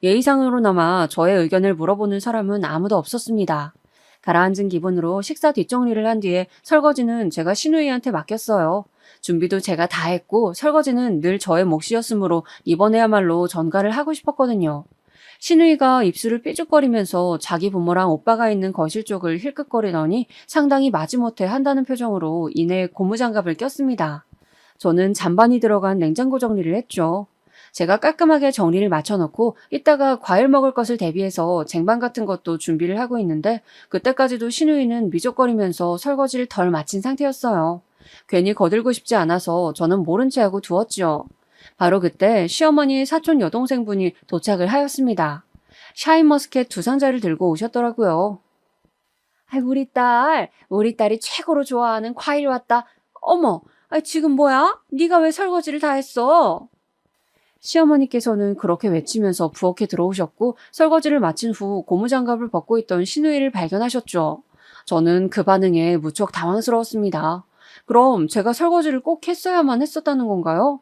예의상으로나마 저의 의견을 물어보는 사람은 아무도 없었습니다. 가라앉은 기분으로 식사 뒷정리를 한 뒤에 설거지는 제가 시누이한테 맡겼어요. 준비도 제가 다 했고 설거지는 늘 저의 몫이었으므로 이번에야말로 전가를 하고 싶었거든요. 시누이가 입술을 삐죽거리면서 자기 부모랑 오빠가 있는 거실 쪽을 힐끗거리더니 상당히 마지못해 한다는 표정으로 이내 고무장갑을 꼈습니다. 저는 잔반이 들어간 냉장고 정리를 했죠. 제가 깔끔하게 정리를 마쳐놓고 이따가 과일 먹을 것을 대비해서 쟁반 같은 것도 준비를 하고 있는데 그때까지도 시누이는 미적거리면서 설거지를 덜 마친 상태였어요. 괜히 거들고 싶지 않아서 저는 모른 채 하고 두었지요. 바로 그때 시어머니의 사촌 여동생분이 도착을 하였습니다. 샤인머스켓 2상자를 들고 오셨더라고요. 우리 딸이 최고로 좋아하는 과일 왔다. 어머, 지금 뭐야? 네가 왜 설거지를 다 했어? 시어머니께서는 그렇게 외치면서 부엌에 들어오셨고 설거지를 마친 후 고무장갑을 벗고 있던 시누이를 발견하셨죠. 저는 그 반응에 무척 당황스러웠습니다. 그럼 제가 설거지를 꼭 했어야만 했었다는 건가요?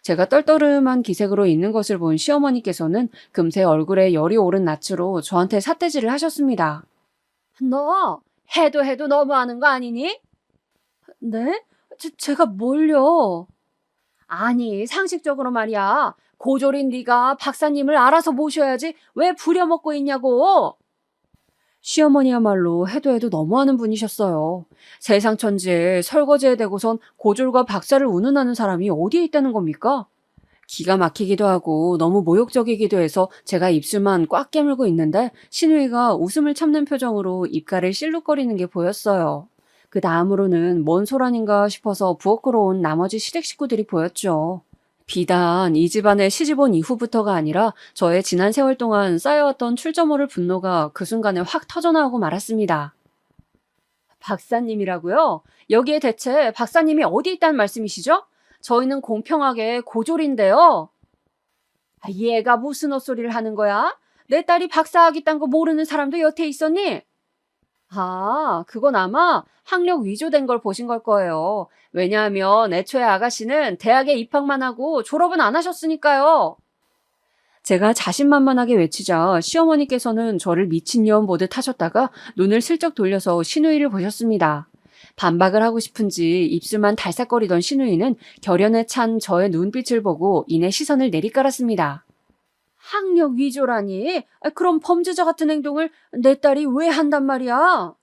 제가 떨떠름한 기색으로 있는 것을 본 시어머니께서는 금세 얼굴에 열이 오른 낯으로 저한테 삿대질을 하셨습니다. 너 해도 너무하는 거 아니니? 네? 제가 뭘요? 아니 상식적으로 말이야. 고졸인 네가 박사님을 알아서 모셔야지 왜 부려먹고 있냐고. 시어머니야말로 해도 해도 너무하는 분이셨어요. 세상 천지에 설거지에 대고선 고졸과 박사를 운운하는 사람이 어디에 있다는 겁니까? 기가 막히기도 하고 너무 모욕적이기도 해서 제가 입술만 꽉 깨물고 있는데 신우이가 웃음을 참는 표정으로 입가를 실룩거리는 게 보였어요. 그 다음으로는 뭔 소란인가 싶어서 부엌으로 온 나머지 시댁 식구들이 보였죠. 비단 이 집안에 시집 온 이후부터가 아니라 저의 지난 세월 동안 쌓여왔던 출처 모를 분노가 그 순간에 확 터져나오고 말았습니다. 박사님이라고요? 여기에 대체 박사님이 어디 있다는 말씀이시죠? 저희는 공평하게 고졸인데요. 얘가 무슨 헛소리를 하는 거야? 내 딸이 박사학위 딴 거 모르는 사람도 여태 있었니? 그건 아마 학력 위조된 걸 보신 걸 거예요. 왜냐하면 애초에 아가씨는 대학에 입학만 하고 졸업은 안 하셨으니까요. 제가 자신만만하게 외치자 시어머니께서는 저를 미친년 보듯 하셨다가 눈을 슬쩍 돌려서 신우이를 보셨습니다. 반박을 하고 싶은지 입술만 달싹거리던 신우이는 결연에 찬 저의 눈빛을 보고 이내 시선을 내리깔았습니다. 학력 위조라니? 그럼 범죄자 같은 행동을 내 딸이 왜 한단 말이야?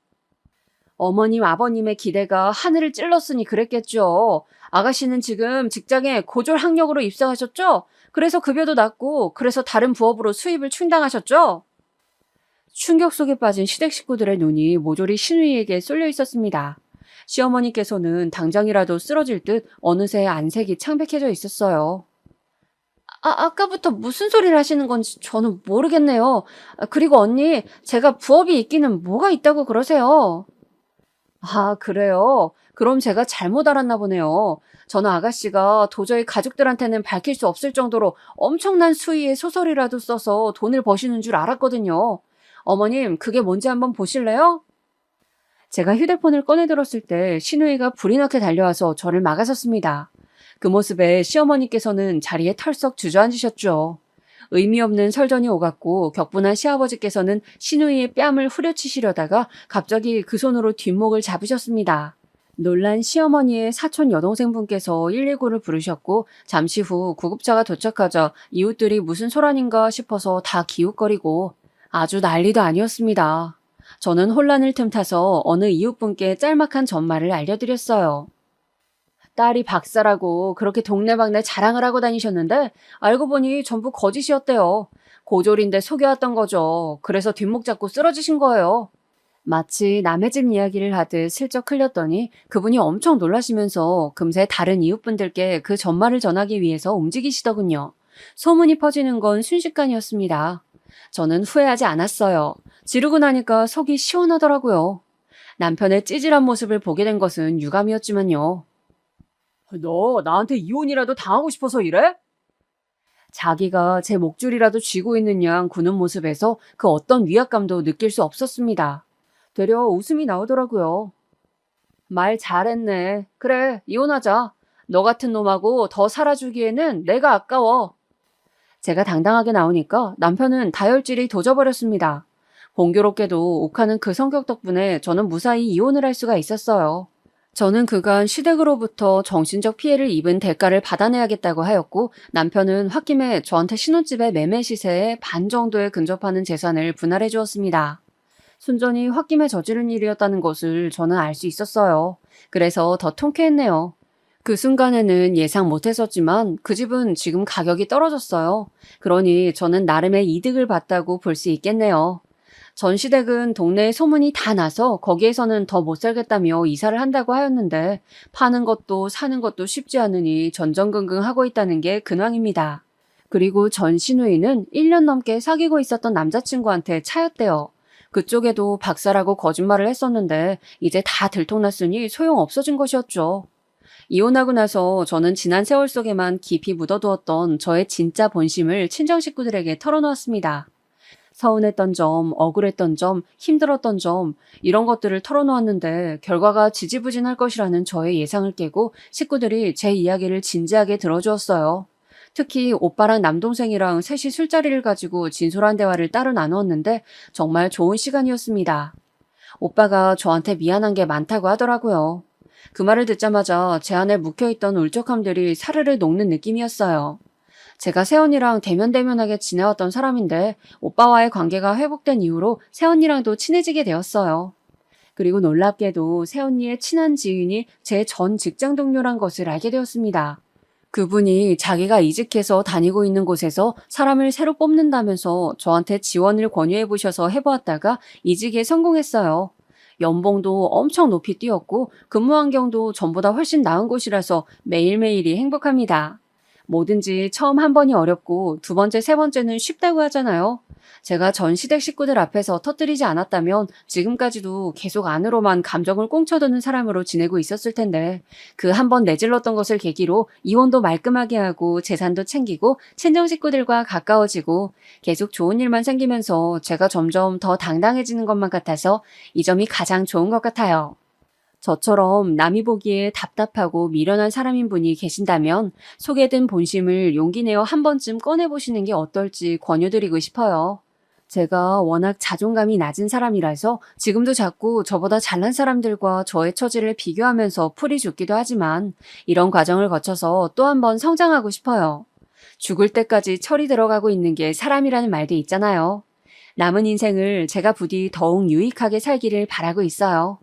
어머님, 아버님의 기대가 하늘을 찔렀으니 그랬겠죠. 아가씨는 지금 직장에 고졸 학력으로 입사하셨죠? 그래서 급여도 낮고, 그래서 다른 부업으로 수입을 충당하셨죠? 충격 속에 빠진 시댁 식구들의 눈이 모조리 신우이에게 쏠려 있었습니다. 시어머니께서는 당장이라도 쓰러질 듯 어느새 안색이 창백해져 있었어요. 아까부터 무슨 소리를 하시는 건지 저는 모르겠네요. 그리고 언니, 제가 부업이 있기는 뭐가 있다고 그러세요? 그래요? 그럼 제가 잘못 알았나 보네요. 저는 아가씨가 도저히 가족들한테는 밝힐 수 없을 정도로 엄청난 수위의 소설이라도 써서 돈을 버시는 줄 알았거든요. 어머님, 그게 뭔지 한번 보실래요? 제가 휴대폰을 꺼내들었을 때 신우이가 불이 나게 달려와서 저를 막아섰습니다. 그 모습에 시어머니께서는 자리에 털썩 주저앉으셨죠. 의미 없는 설전이 오갔고 격분한 시아버지께서는 신우이의 뺨을 후려치시려다가 갑자기 그 손으로 뒷목을 잡으셨습니다. 놀란 시어머니의 사촌 여동생분께서 119를 부르셨고 잠시 후 구급차가 도착하자 이웃들이 무슨 소란인가 싶어서 다 기웃거리고 아주 난리도 아니었습니다. 저는 혼란을 틈타서 어느 이웃분께 짤막한 전말을 알려드렸어요. 딸이 박사라고 그렇게 동네방네 자랑을 하고 다니셨는데 알고 보니 전부 거짓이었대요. 고졸인데 속여왔던 거죠. 그래서 뒷목 잡고 쓰러지신 거예요. 마치 남의 집 이야기를 하듯 슬쩍 흘렸더니 그분이 엄청 놀라시면서 금세 다른 이웃분들께 그 전말을 전하기 위해서 움직이시더군요. 소문이 퍼지는 건 순식간이었습니다. 저는 후회하지 않았어요. 지르고 나니까 속이 시원하더라고요. 남편의 찌질한 모습을 보게 된 것은 유감이었지만요. 너 나한테 이혼이라도 당하고 싶어서 이래? 자기가 제 목줄이라도 쥐고 있는 양 구는 모습에서 그 어떤 위압감도 느낄 수 없었습니다. 되려 웃음이 나오더라고요. 말 잘했네. 그래, 이혼하자. 너 같은 놈하고 더 살아주기에는 내가 아까워. 제가 당당하게 나오니까 남편은 다혈질이 도져버렸습니다. 공교롭게도 욱하는 그 성격 덕분에 저는 무사히 이혼을 할 수가 있었어요. 저는 그간 시댁으로부터 정신적 피해를 입은 대가를 받아내야겠다고 하였고 남편은 홧김에 저한테 신혼집의 매매 시세의 반 정도에 근접하는 재산을 분할해 주었습니다. 순전히 홧김에 저지른 일이었다는 것을 저는 알 수 있었어요. 그래서 더 통쾌했네요. 그 순간에는 예상 못했었지만 그 집은 지금 가격이 떨어졌어요. 그러니 저는 나름의 이득을 봤다고 볼 수 있겠네요. 전 시댁은 동네에 소문이 다 나서 거기에서는 더 못 살겠다며 이사를 한다고 하였는데 파는 것도 사는 것도 쉽지 않으니 전전긍긍하고 있다는 게 근황입니다. 그리고 전 시누이는 1년 넘게 사귀고 있었던 남자친구한테 차였대요. 그쪽에도 박사라고 거짓말을 했었는데 이제 다 들통났으니 소용없어진 것이었죠. 이혼하고 나서 저는 지난 세월 속에만 깊이 묻어두었던 저의 진짜 본심을 친정 식구들에게 털어놓았습니다. 서운했던 점, 억울했던 점, 힘들었던 점 이런 것들을 털어놓았는데 결과가 지지부진할 것이라는 저의 예상을 깨고 식구들이 제 이야기를 진지하게 들어주었어요. 특히 오빠랑 남동생이랑 셋이 술자리를 가지고 진솔한 대화를 따로 나누었는데 정말 좋은 시간이었습니다. 오빠가 저한테 미안한 게 많다고 하더라고요. 그 말을 듣자마자 제 안에 묵혀있던 울적함들이 사르르 녹는 느낌이었어요. 제가 새언니랑 대면대면하게 지내왔던 사람인데 오빠와의 관계가 회복된 이후로 새언니랑도 친해지게 되었어요. 그리고 놀랍게도 새언니의 친한 지인이 제 전 직장 동료란 것을 알게 되었습니다. 그분이 자기가 이직해서 다니고 있는 곳에서 사람을 새로 뽑는다면서 저한테 지원을 권유해 보셔서 해보았다가 이직에 성공했어요. 연봉도 엄청 높이 뛰었고 근무 환경도 전보다 훨씬 나은 곳이라서 매일매일이 행복합니다. 뭐든지 처음 한 번이 어렵고 두 번째, 세 번째는 쉽다고 하잖아요. 제가 전 시댁 식구들 앞에서 터뜨리지 않았다면 지금까지도 계속 안으로만 감정을 꽁쳐두는 사람으로 지내고 있었을 텐데 그 한 번 내질렀던 것을 계기로 이혼도 말끔하게 하고 재산도 챙기고 친정 식구들과 가까워지고 계속 좋은 일만 생기면서 제가 점점 더 당당해지는 것만 같아서 이 점이 가장 좋은 것 같아요. 저처럼 남이 보기에 답답하고 미련한 사람인 분이 계신다면 소개된 본심을 용기 내어 한 번쯤 꺼내보시는 게 어떨지 권유드리고 싶어요. 제가 워낙 자존감이 낮은 사람이라서 지금도 자꾸 저보다 잘난 사람들과 저의 처지를 비교하면서 풀이 죽기도 하지만 이런 과정을 거쳐서 또 한 번 성장하고 싶어요. 죽을 때까지 철이 들어가고 있는 게 사람이라는 말도 있잖아요. 남은 인생을 제가 부디 더욱 유익하게 살기를 바라고 있어요.